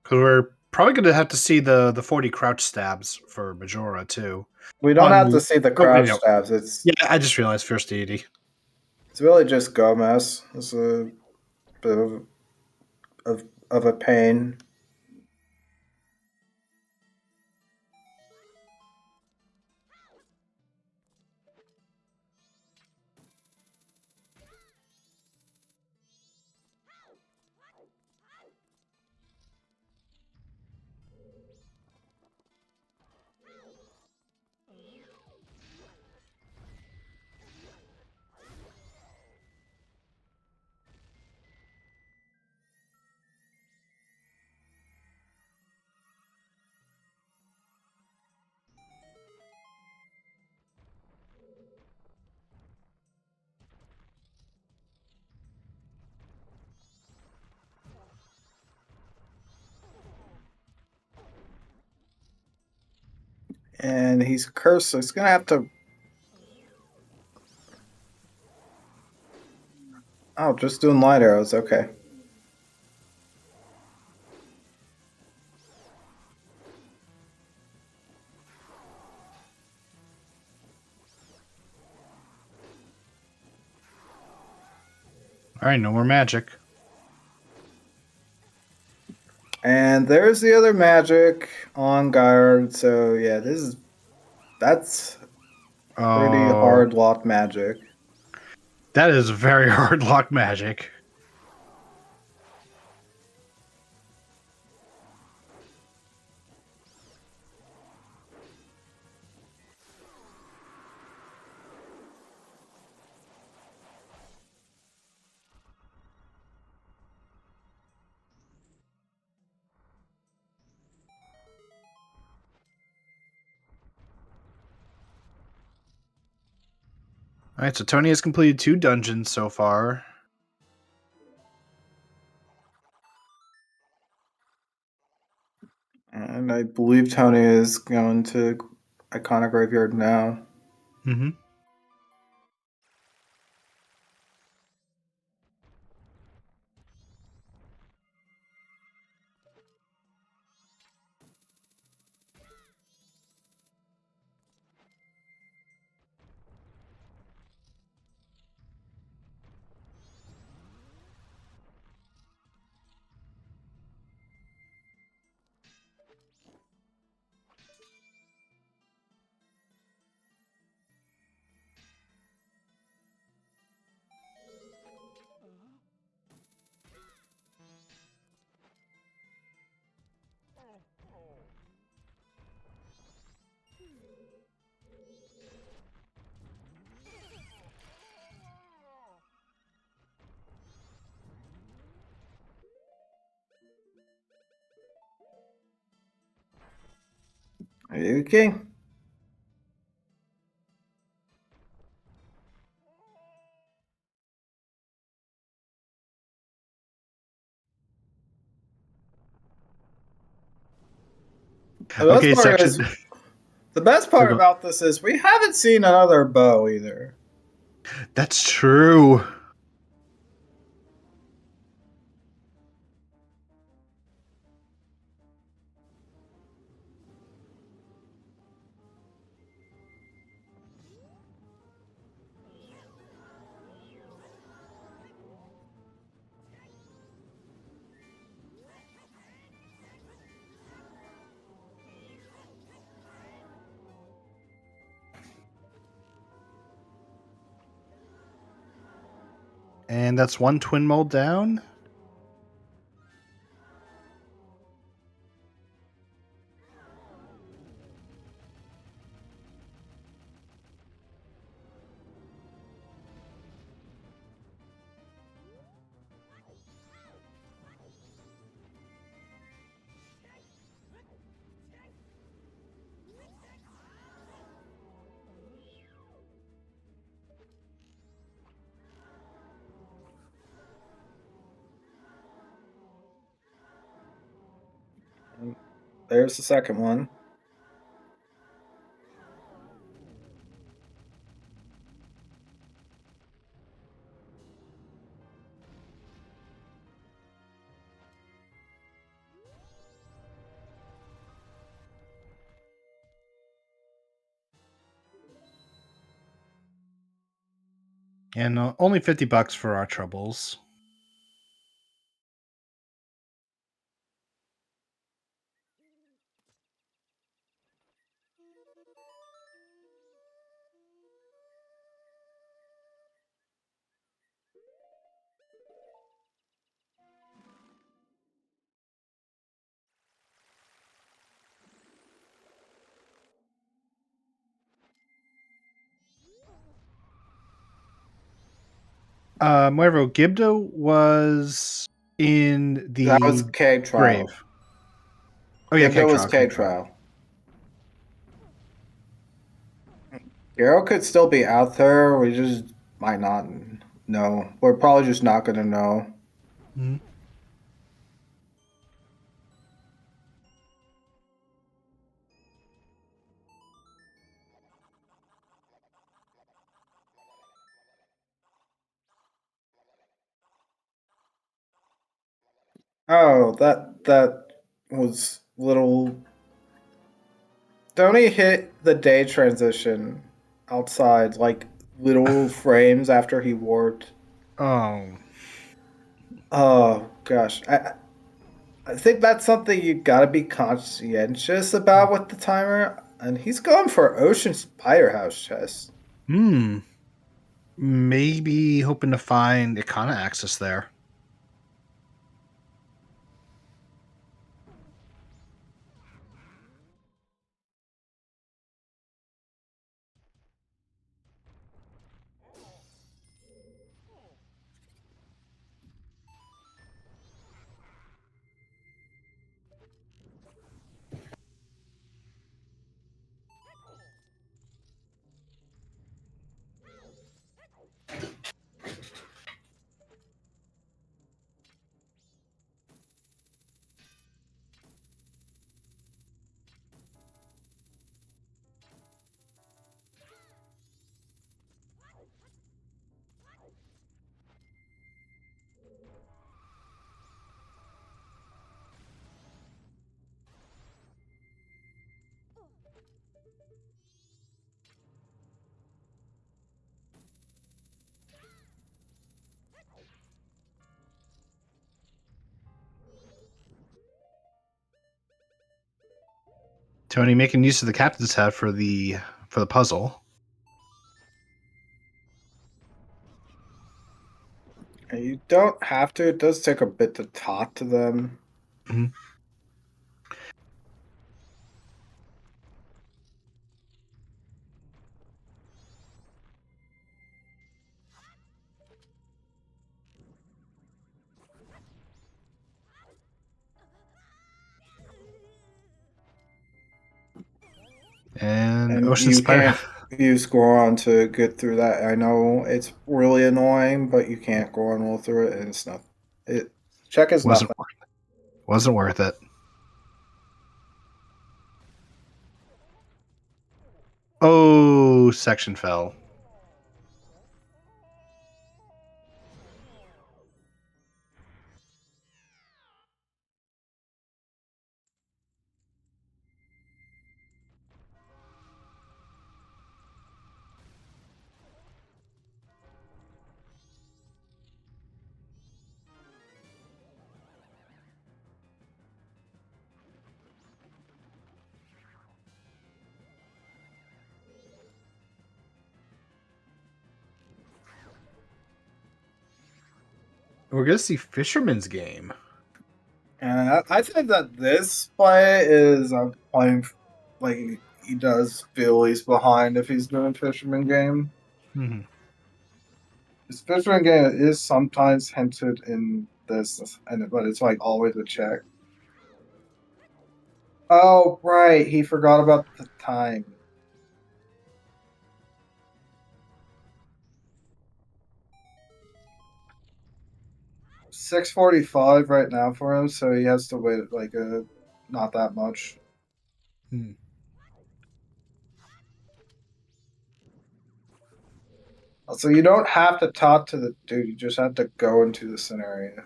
Because we're probably going to have to see the 40 crouch stabs for Majora, too. We don't have to see the wait, crouch no. stabs. It's Yeah, I just realized First Deity. it's really just Gomez. It's a bit of a pain. And he's cursed, so he's gonna have to. Oh, just doing light arrows. Okay. All right, no more magic. And there's the other magic on guard. So yeah, that's pretty hard lock magic. That is very hard lock magic. All right, so Tony has completed 2 dungeons so far. And I believe Tony is going to Iconic Graveyard now. Mm-hmm. Okay. Okay, section. The best part about this is we haven't seen another bow either. That's true. And that's one twin mold down. There's the second one. And only $50 for our troubles. Muervo Gibdo was in the That was K trial. grave. Oh yeah, That was K trial. Garo could still be out there. We just might not know. We're probably just not going to know. Mm-hmm. Oh, that was little. Tony hit the day transition outside, like little frames after he warped. Oh. Oh gosh, I think that's something you gotta be conscientious about with the timer. And he's going for Ocean Spider House chest. Maybe hoping to find Icona access there. Tony making use of the captain's hat for the puzzle. You don't have to. It does take a bit to talk to them. Mm-hmm. and and Ocean you Spire. can't use Goron to get through that. I know it's really annoying, but you can't Goron roll through it, and it's not. It check is wasn't nothing. wasn't worth it. Oh, section fell. We're gonna see Fisherman's Game. And I think that this play is playing like he does feel he's behind if he's doing Fisherman Game. Mm-hmm. His Fisherman Game is sometimes hinted in this, but it's like always a check. Oh right, he forgot about the time. 6:45 right now for him, so he has to wait like not that much. Hmm. So you don't have to talk to the dude; you just have to go into the scenario.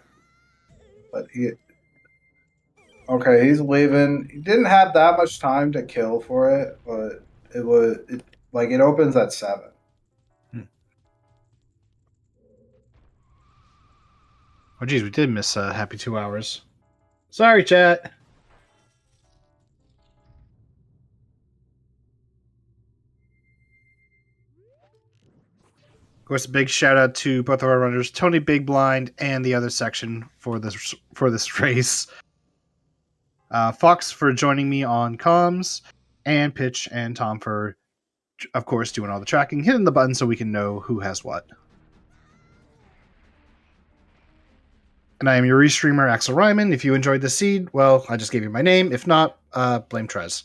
But okay, he's leaving. He didn't have that much time to kill for it, but it opens at 7. Hmm. Oh, geez, we did miss a happy 2 hours. Sorry, chat. Of course, a big shout out to both of our runners, TonyBigBlind and TheOtherSection for this race. Fox for joining me on comms, and Pitch and Tom for, of course, doing all the tracking, hitting the button so we can know who has what. And I am your restreamer, Axel Ryman. If you enjoyed the seed, well, I just gave you my name. If not, blame Trez.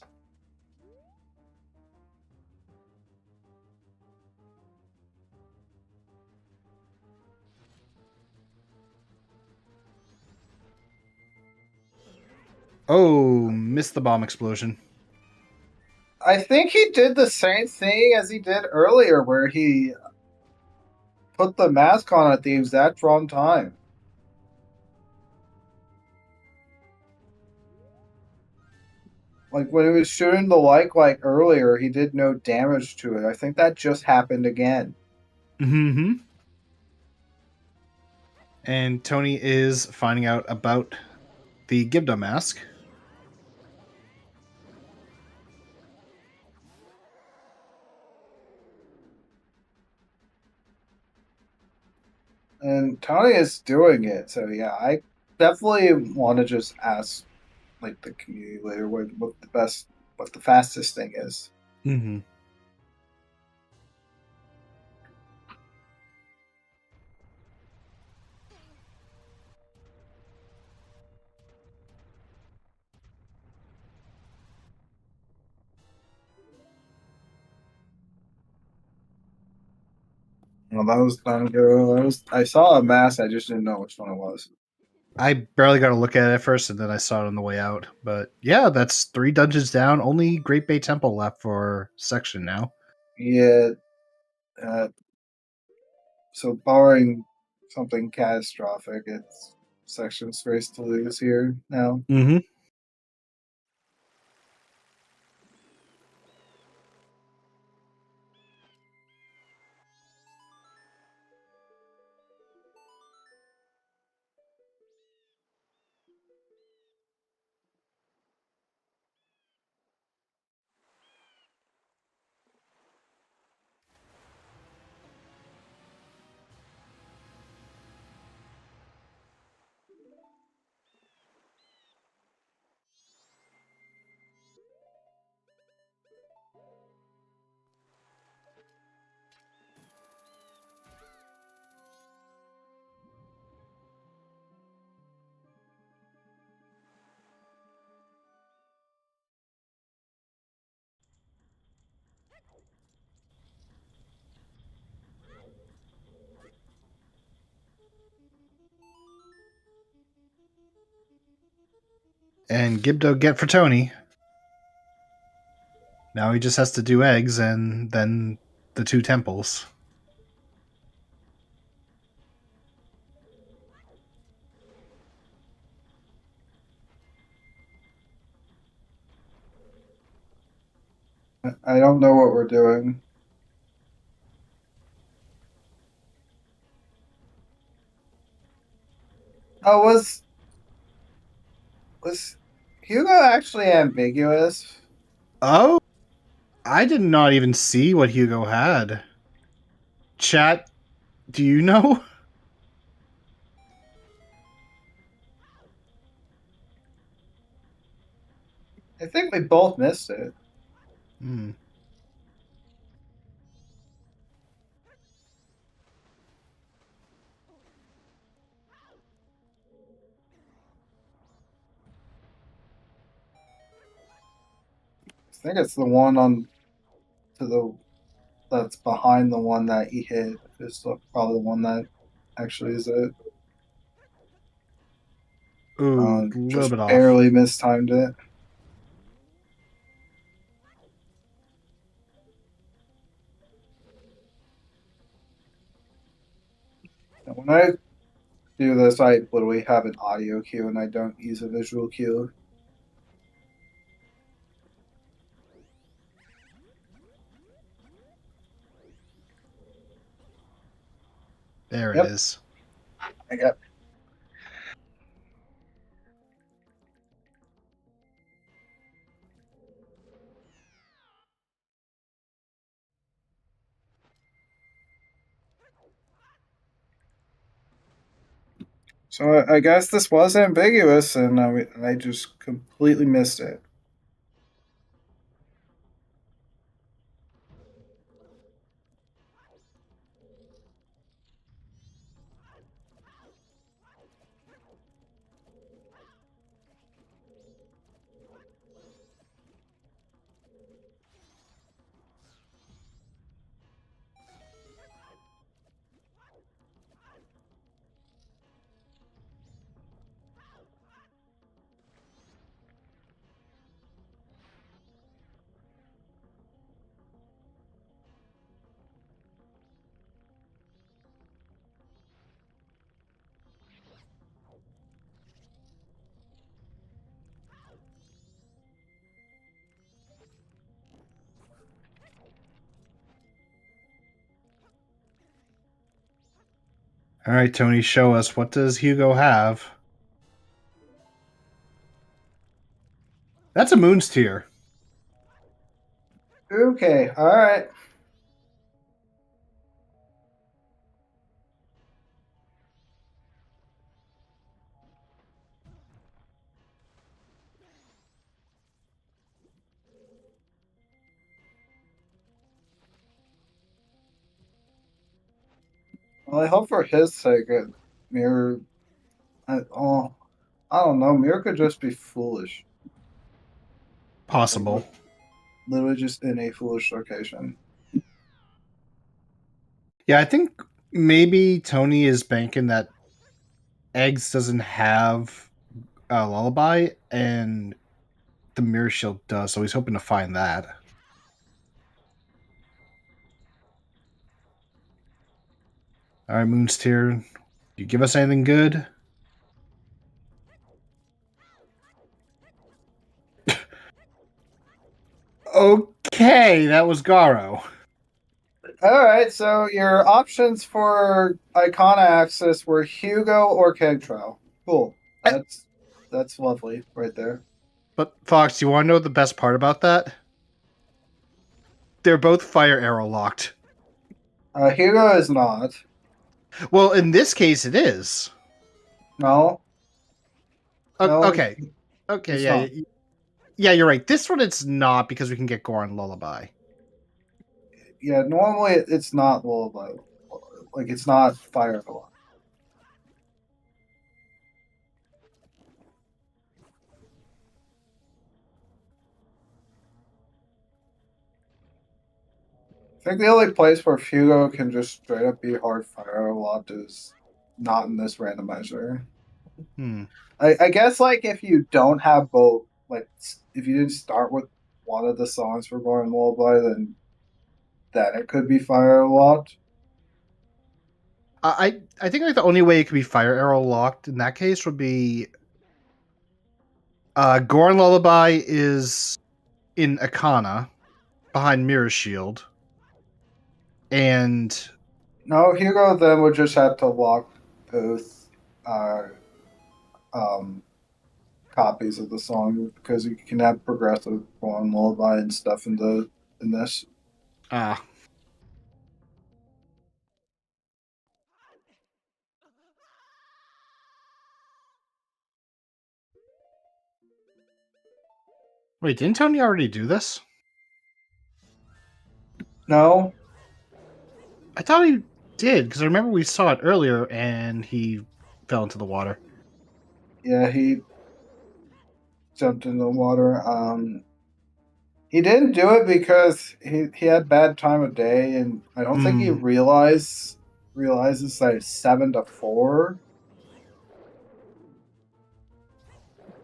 Oh, missed the bomb explosion. I think he did the same thing as he did earlier, where he put the mask on at the exact wrong time. Like when he was shooting the like earlier, he did no damage to it. I think that just happened again. Mm-hmm. And Tony is finding out about the Gibda mask. And Tony is doing it, so yeah, I definitely want to just ask like the community later what the fastest thing is. Mm-hmm. Well, that was done good. I saw a mask, I just didn't know which one it was. I barely got a look at it at first, and then I saw it on the way out. But yeah, that's 3 dungeons down. Only Great Bay Temple left for section now. Yeah. So barring something catastrophic, it's section's race to lose here now. Mm-hmm. And Gibdo get for Tony. Now he just has to do eggs and then the 2 temples. I don't know what we're doing. Oh, was Hugo actually ambiguous? Oh, I did not even see what Hugo had. Chat, do you know? I think we both missed it. Hmm. I think it's the one on to the that's behind the one that he hit. Is probably the one that actually is it. Ooh, a little Just bit off. barely mistimed it. And when I do this, I literally have an audio cue and I don't use a visual cue. There it Yep, is. I got. So I guess this was ambiguous, and I just completely missed it. All right, Tony, show us. What does Hugo have? That's a Moon's Tear. Okay, all right. Well, I hope for his sake that Mirror. I don't know. Mirror could just be foolish. Like, Possible. literally just in a foolish location. Yeah, I think maybe Tony is banking that Eggs doesn't have a lullaby and the Mirror Shield does, so he's hoping to find that. All right, Moon's Tear. You give us anything good? Okay, that was Garo. All right, so your options for Icona Axis were Hugo or Kegtrow. Cool. That's lovely right there. But Fox, you want to know the best part about that? They're both fire arrow locked. Hugo is not. Well, in this case, it is. No, no, Okay. Okay. it's Yeah. not. Yeah. You're right. This one, it's not because we can get Goron Lullaby. Yeah, normally it's not lullaby. Like it's not fire alarm. I think the only place where Hugo can just straight up be hard fire a lot is not in this randomizer. Hmm. I guess like if you don't have both, like if you didn't start with one of the songs for Going Lullaby, then it could be Fire Locked. I think like the only way it could be fire arrow locked in that case would be Goron Lullaby is in Akana behind Mirror Shield, and No, Hugo then would just have to lock both uh, um, copies of the song because you can have progressive Going Lullaby and stuff in this. ah, wait, didn't Tony already do this? No, I thought he did because I remember we saw it earlier and he fell into the water. yeah, he jumped in the water. He didn't do it because he had bad time of day, and I don't think he Hmm. realizes that it's 7 to 4.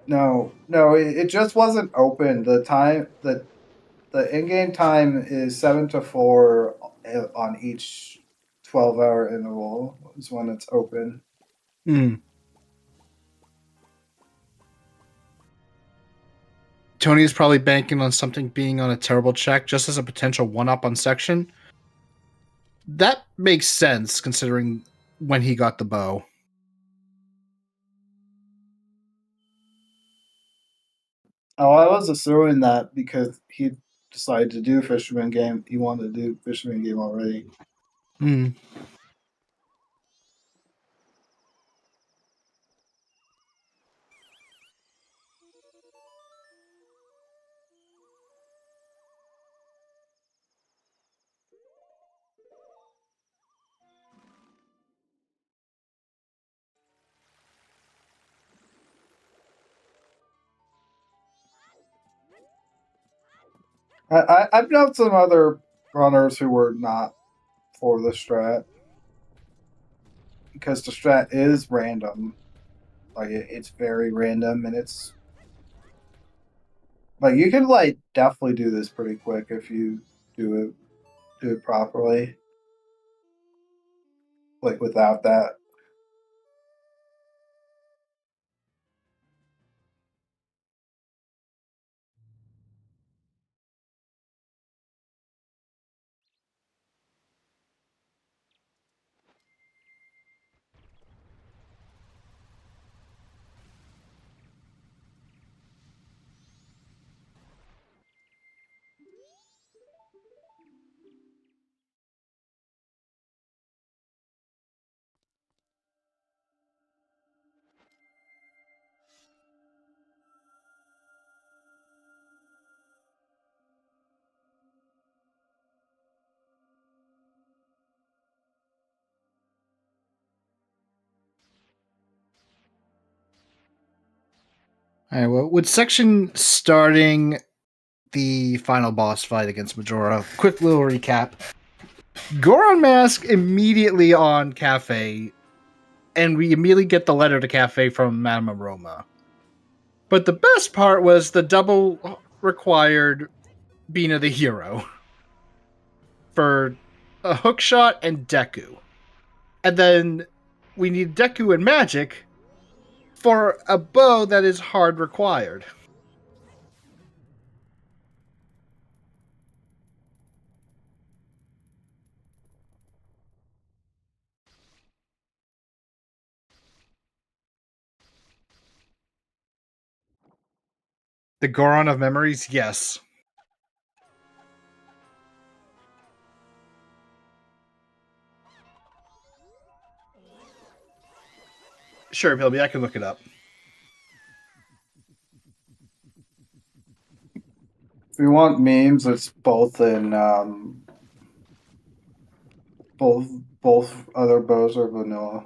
No, it just wasn't open. The in-game time is 7 to 4 on each 12-hour interval is when it's open. Hmm. Tony is probably banking on something being on a terrible check just as a potential one up on section. That makes sense considering when he got the bow. Oh, I was assuming that because he decided to do Fisherman Game. He wanted to do Fisherman Game already. Hmm. I've known some other runners who were not for the strat because the strat is random. Like it's very random, and it's like you can like definitely do this pretty quick if you do it properly. Like without that. All right, well, with section starting the final boss fight against Majora, quick little recap. Goron Mask immediately on Cafe, and we immediately get the letter to Cafe from Madame Aroma. But the best part was the double required Bina the Hero for a hookshot and Deku. And then we need Deku and Magic for a bow that is hard required. The Goron of Memories, yes. Sure, Pilby, I can look it up. If you want memes, it's both in both both other bows are vanilla.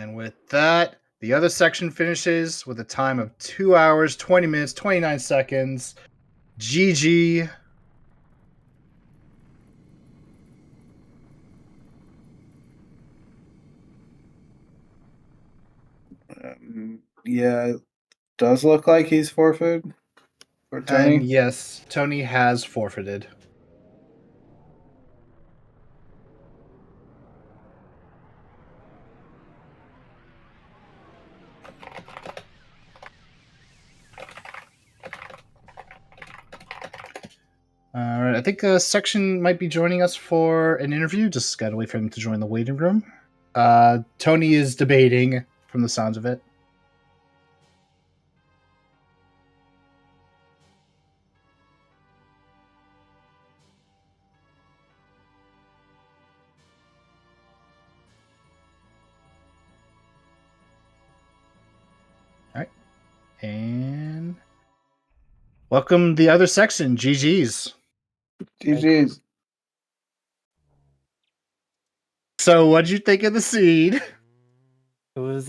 And with that, the other section finishes with a time of 2 hours, 20 minutes, 29 seconds. GG. Yeah, it does look like he's forfeited for Tony. And yes, Tony has forfeited. All right, I think Section might be joining us for an interview. Just gotta wait for him to join the waiting room. Tony is debating from the sounds of it. All right, and welcome the other section. GG's. GG's. So, what'd you think of the seed? It was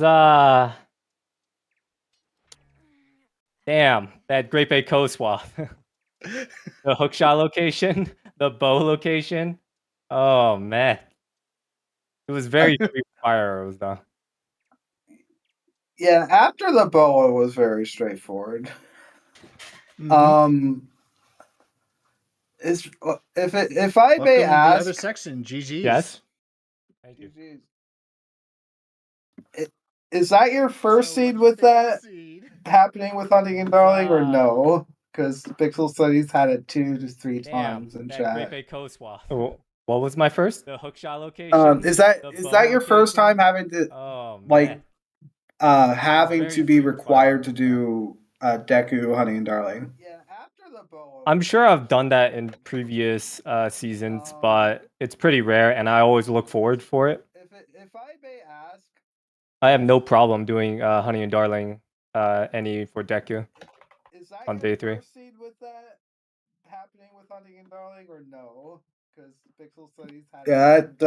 damn, that Great Bay Coast swap. The hookshot location, the bow location. Oh man. It was very fire it was done. Yeah, after the boa was very straightforward. Mhm. If I Welcome may to the other ask, section. GG's. Yes. Thank you. Is that your first seed with that happening with Hunting and Darling, or no? Because Pixel Studies had it 2 to 3 times in that chat. Great Bay Coast swap. What was my first? The hookshot location. Is that your first time having to having to be required to do Deku Hunting and Darling? Yeah, after the boa. I'm sure I've done that in previous seasons, but it's pretty rare, and I always look forward for it. If I may ask, I have no problem doing Honey and Darling any for Deku on day 3. First seed with that happening with Hunting and Darling, or no? Because Pixel Studies had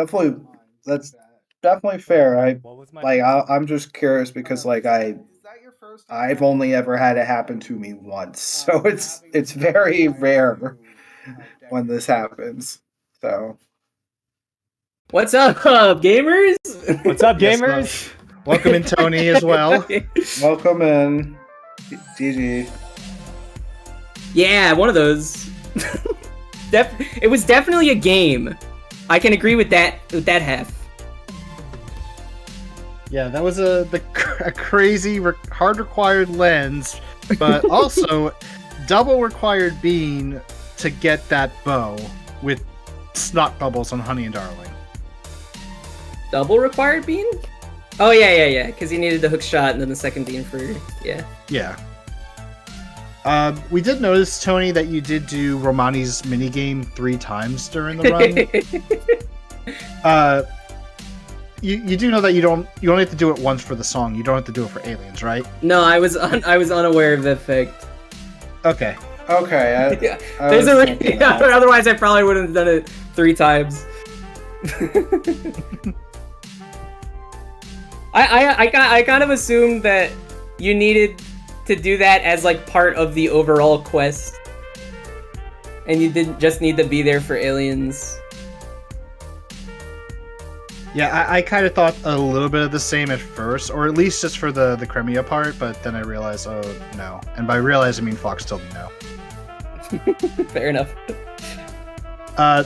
that's definitely fair. I'm just curious because I've only ever had it happen to me once, so it's very rare when this happens. So what's up, gamers? What's up, Yes, gamers? welcome in, Tony, as well. welcome in, GG. Yeah, one of those. It was definitely a game. I can agree with that half. Yeah, that was a crazy hard required lens, but also double required bean to get that bow with snot bubbles on Honey and Darling. Double required bean? Oh yeah. Because he needed the hook shot and then the second bean for yeah. Yeah. We did notice, Tony, that you did do Romani's minigame 3 times during the run. You do know that you only have to do it once for the song. You don't have to do it for aliens, right? No, I was unaware of the effect. Okay. Okay. There's a reason. Otherwise, I probably wouldn't have done it 3 times. I kind of assumed that you needed to do that as like part of the overall quest, and you didn't just need to be there for aliens. Yeah, I kind of thought a little bit of the same at first, or at least just for the Crimea part, but then I realized, oh no. And by realize, I mean Fox told me no. Fair enough.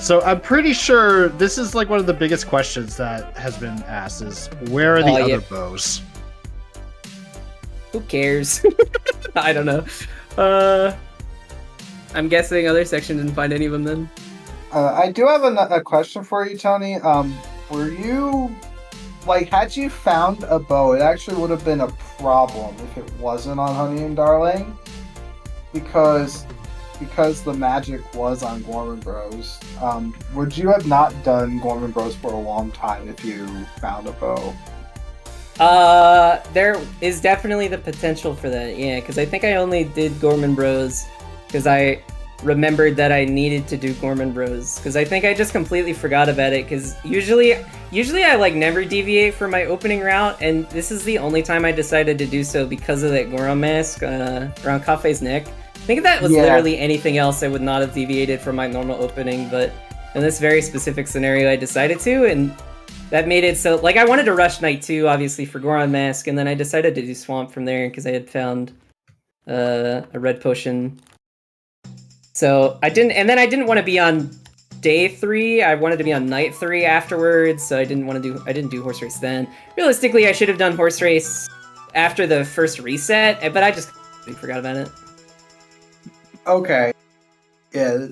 So I'm pretty sure this is like one of the biggest questions that has been asked is, where are the other bows? Who cares? I don't know. I'm guessing other section didn't find any of them then. I do have a question for you, Tony. Were you, had you found a bow, it actually would have been a problem if it wasn't on Honey and Darling, because the magic was on Gorman Bros. Would you have not done Gorman Bros for a long time if you found a bow? There is definitely the potential for that, yeah, because I think I only did Gorman Bros because I remembered that I needed to do Gorman Bros, because I think I just completely forgot about it, because usually I like never deviate from my opening route, and this is the only time I decided to do so because of that Goron mask around Kafei's neck. I think if that was literally anything else, I would not have deviated from my normal opening, but in this very specific scenario I decided to, and that made it so, like, I wanted to rush Night 2, obviously, for Goron mask, and then I decided to do Swamp from there, because I had found a red potion. So I didn't want to be on day 3. I wanted to be on night 3 afterwards. So I didn't do horse race then. Realistically, I should have done horse race after the first reset, but I just forgot about it. Okay. Yeah,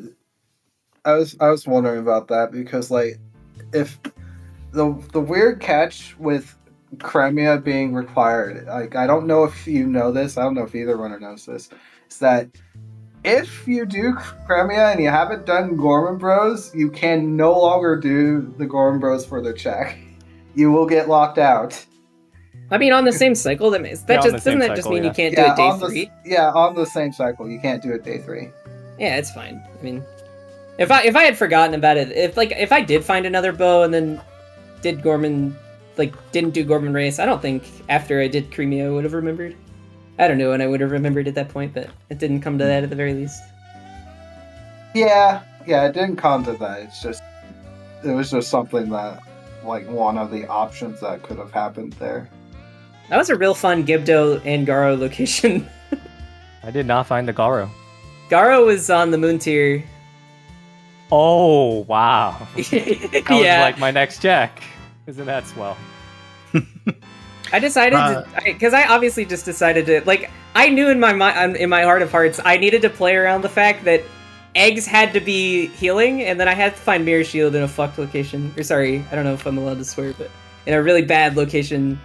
I was wondering about that because, like, if the weird catch with Crimea being required, like, I don't know if you know this, I don't know if either runner knows this, is that if you do Crimea and you haven't done Gorman Bros, you can no longer do the Gorman Bros for the check. You will get locked out. I mean, on the same cycle, doesn't that just mean you can't do it day 3? Yeah, on the same cycle, you can't do it day 3. Yeah, it's fine. I mean, if I had forgotten about it, if I did find another bow and then didn't do Gorman race, I don't think after I did Crimea I would have remembered. I don't know when I would have remembered at that point, but it didn't come to that at the very least. Yeah, it didn't come to that. It was just something that, like, one of the options that could have happened there. That was a real fun Gibdo and Garo location. I did not find the Garo. Garo was on the moon tier. Oh, wow. That was Yeah. like my next check. Isn't that swell? I decided because I obviously just decided to, like, I knew in my heart of hearts I needed to play around the fact that eggs had to be healing, and then I had to find Mirror Shield in a fucked location. Or sorry, I don't know if I'm allowed to swear, but in a really bad location.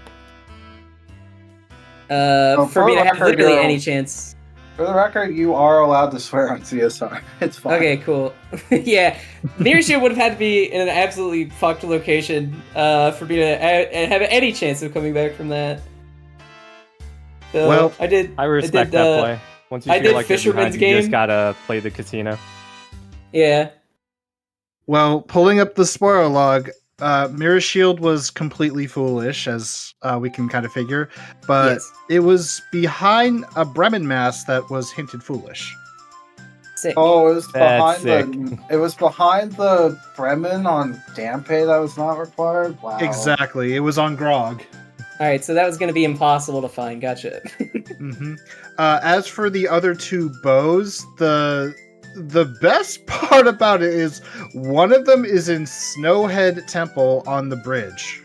For me to have literally any chance. For the record, you are allowed to swear on CSR. It's fine. Okay, cool. Yeah, Mirror Shield would have had to be in an absolutely fucked location for me to have any chance of coming back from that. So Well, I respect that play. Once you feel like you're behind, you just gotta play the casino. Yeah. Well, pulling up the spoiler log, Mirror Shield was completely foolish, as we can kind of figure, but it was behind a Bremen mask that was hinted foolish. Sick. Oh, it was That's behind the Bremen on Dampe that was not required. Wow. Exactly, it was on Grog. All right, so that was going to be impossible to find. Gotcha. Mm-hmm. As for the other 2 bows, the best part about it is one of them is in Snowhead Temple on the bridge.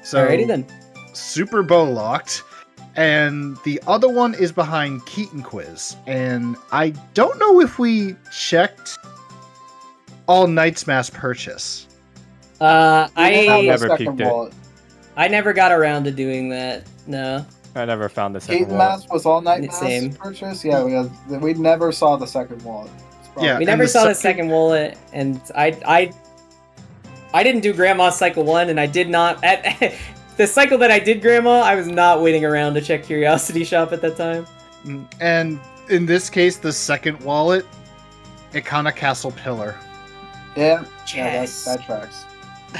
So, Alrighty then. Super bow locked. And the other one is behind Keaton Quiz. And I don't know if we checked all Knight's Mass purchase. I never peeked it. I never got around to doing that. No. I never found the second Keaton wallet. Mask was all night mask Same. purchase. Yeah, we never saw the second wallet. Yeah, We never saw the second wallet, and I didn't do Grandma's Cycle 1, and I did not... At the cycle that I did Grandma, I was not waiting around to check Curiosity Shop at that time. And in this case, the second wallet, Ikana Castle Pillar. Yeah, Yes. that tracks.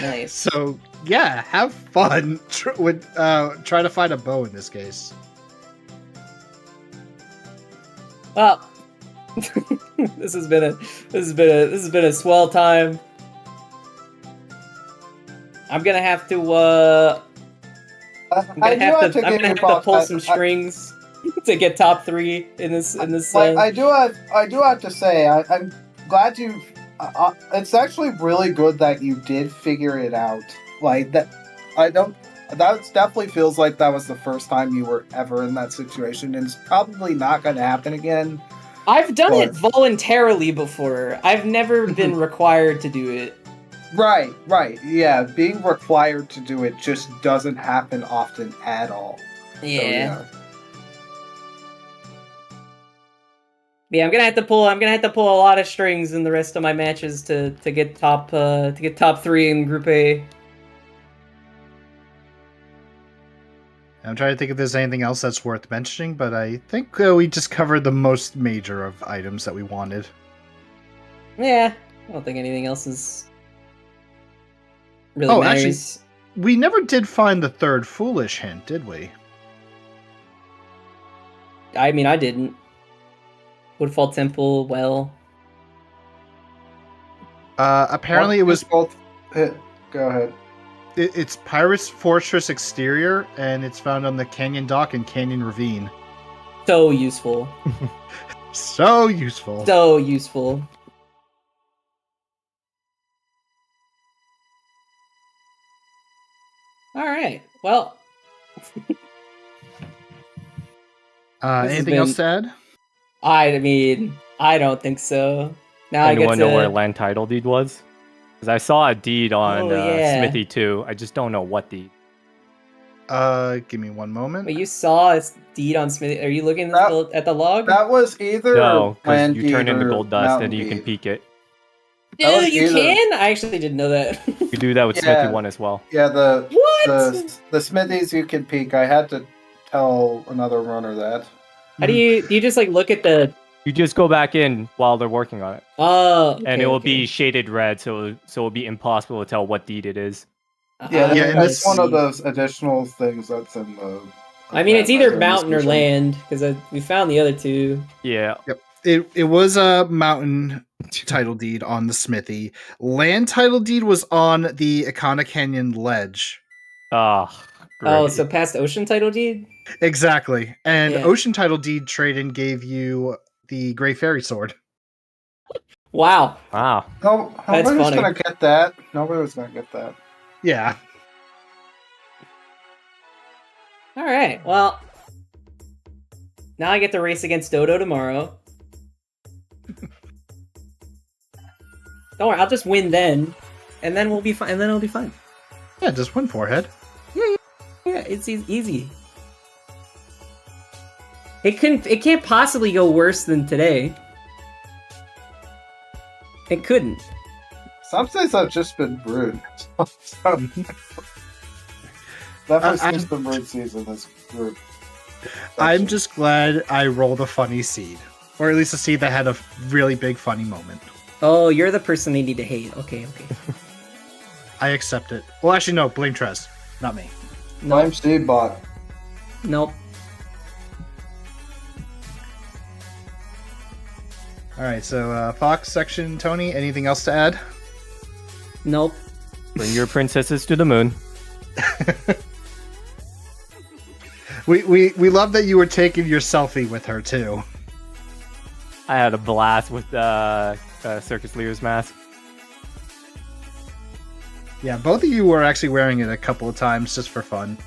Nice. So, yeah, have fun. Try to find a bow in this case. Well, this has been a swell time. I'm gonna have to I'm gonna have to pull some strings to get top 3 in this. Like, I do have to say, I'm glad you. It's actually really good that you did figure it out. Like that, that definitely feels like that was the first time you were ever in that situation, and it's probably not going to happen again. I've done it voluntarily before. I've never been required to do it. Right. Yeah, being required to do it just doesn't happen often at all. Yeah. So, Yeah, I'm gonna have to pull a lot of strings in the rest of my matches to get top 3 in Group A. I'm trying to think if there's anything else that's worth mentioning, but I think we just covered the most major of items that we wanted. Yeah, I don't think anything else is really matters. Actually, we never did find the third foolish hint, did we? I mean, I didn't. Woodfall Temple, well. Apparently it was... both. Go ahead. It's Pirate's Fortress exterior, and it's found on the Canyon Dock and Canyon Ravine. So useful. So useful. So useful. Alright, well. Anything else to add? I mean, I don't think so. Now Anyone I get to... know where land title deed was? Because I saw a deed on yeah. Smithy 2. I just don't know what deed. Give me one moment. Wait, you saw a deed on Smithy? Are you looking at the log? That was either No, because land you turn deed into or gold dust mountain and you can deed. peek it. That was Dude, you either- can? I actually didn't know that. You do that with Yeah. Smithy 1 as well. Yeah, What? the smithies you can peek. I had to tell another runner that. How do you just like look at the... You just go back in while they're working on it. Oh, And it will be shaded red, so it'll be impossible to tell what deed it is. Yeah, Yeah, and that's this- one of those additional things that's in the. I mean, it's either Randomizer mountain or description. land, because we found the other two. Yeah. It was a mountain title deed on the Smithy. Land title deed was on the Ikana Canyon ledge. Ah, great. Oh, so past ocean title deed? Exactly. And Yeah. Ocean title deed trade-in gave you the Gray Fairy Sword. Wow. Wow. No, That's nobody's funny. gonna get that. Nobody was gonna get that. Yeah. Alright, well. Now I get to race against Dodo tomorrow. Don't worry, I'll just win then. And then we'll be fine. And then it'll be fine. Yeah, just one forehead. Yeah, it's easy. It can't possibly go worse than today. It couldn't. Some things have just been brewed. Definitely I- since the brood season is brewed. I'm just glad I rolled a funny seed. Or at least a seed that had a really big funny moment. Oh, you're the person they need to hate. Okay. I accept it. Well, actually, no. Blame Trez. Not me. Lime seed bot. Nope. Alright, so Fox section, Tony, anything else to add? Nope. Bring your princesses to the moon. We love that you were taking your selfie with her, too. I had a blast with Circus Lear's mask. Yeah, both of you were actually wearing it a couple of times just for fun.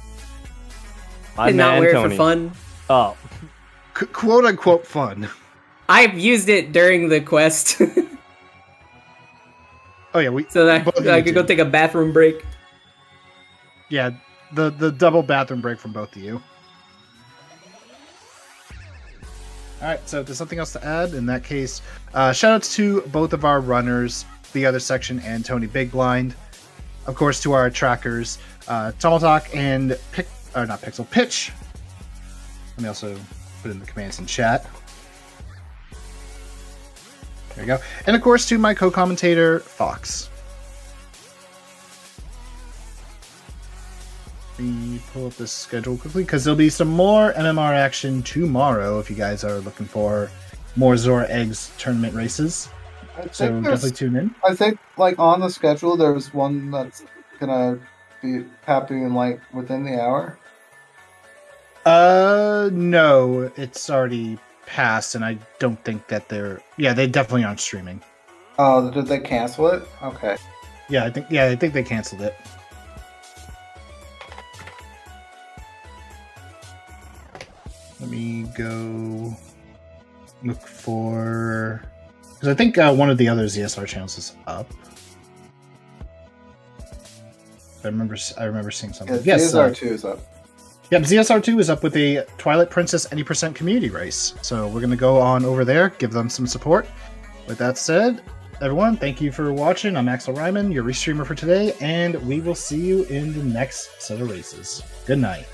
My Did not man, wear Tony. it for fun. Oh, Quote unquote fun. I've used it during the quest, Oh yeah, so that both of you I could go did. take a bathroom break. Yeah, the double bathroom break from both of you. Alright, so if there's something else to add, in that case, shoutouts to both of our runners, TheOtherSection and TonyBigBlind. Of course, to our trackers, Tomaltalk and Pitch. Let me also put in the commands in chat. There you go. And of course, to my co-commentator, Fox. Let me pull up this schedule quickly, because there'll be some more MMR action tomorrow if you guys are looking for more Zora Eggs tournament races. I think, So definitely tune in. I think, like, on the schedule, there's one that's gonna be happening, like, within the hour. No, it's already passed, and I don't think that they're... Yeah, they definitely aren't streaming. Oh, did they cancel it? Okay. Yeah, I think they canceled it. Let me go look for... Because I think one of the other ZSR channels is up. I remember seeing something. Yeah, Yes, ZSR2 is up. Yep, ZSR2 is up with a Twilight Princess any% community race. So we're going to go on over there, give them some support. With that said, everyone, thank you for watching. I'm Axel Ryman, your restreamer for today, and we will see you in the next set of races. Good night.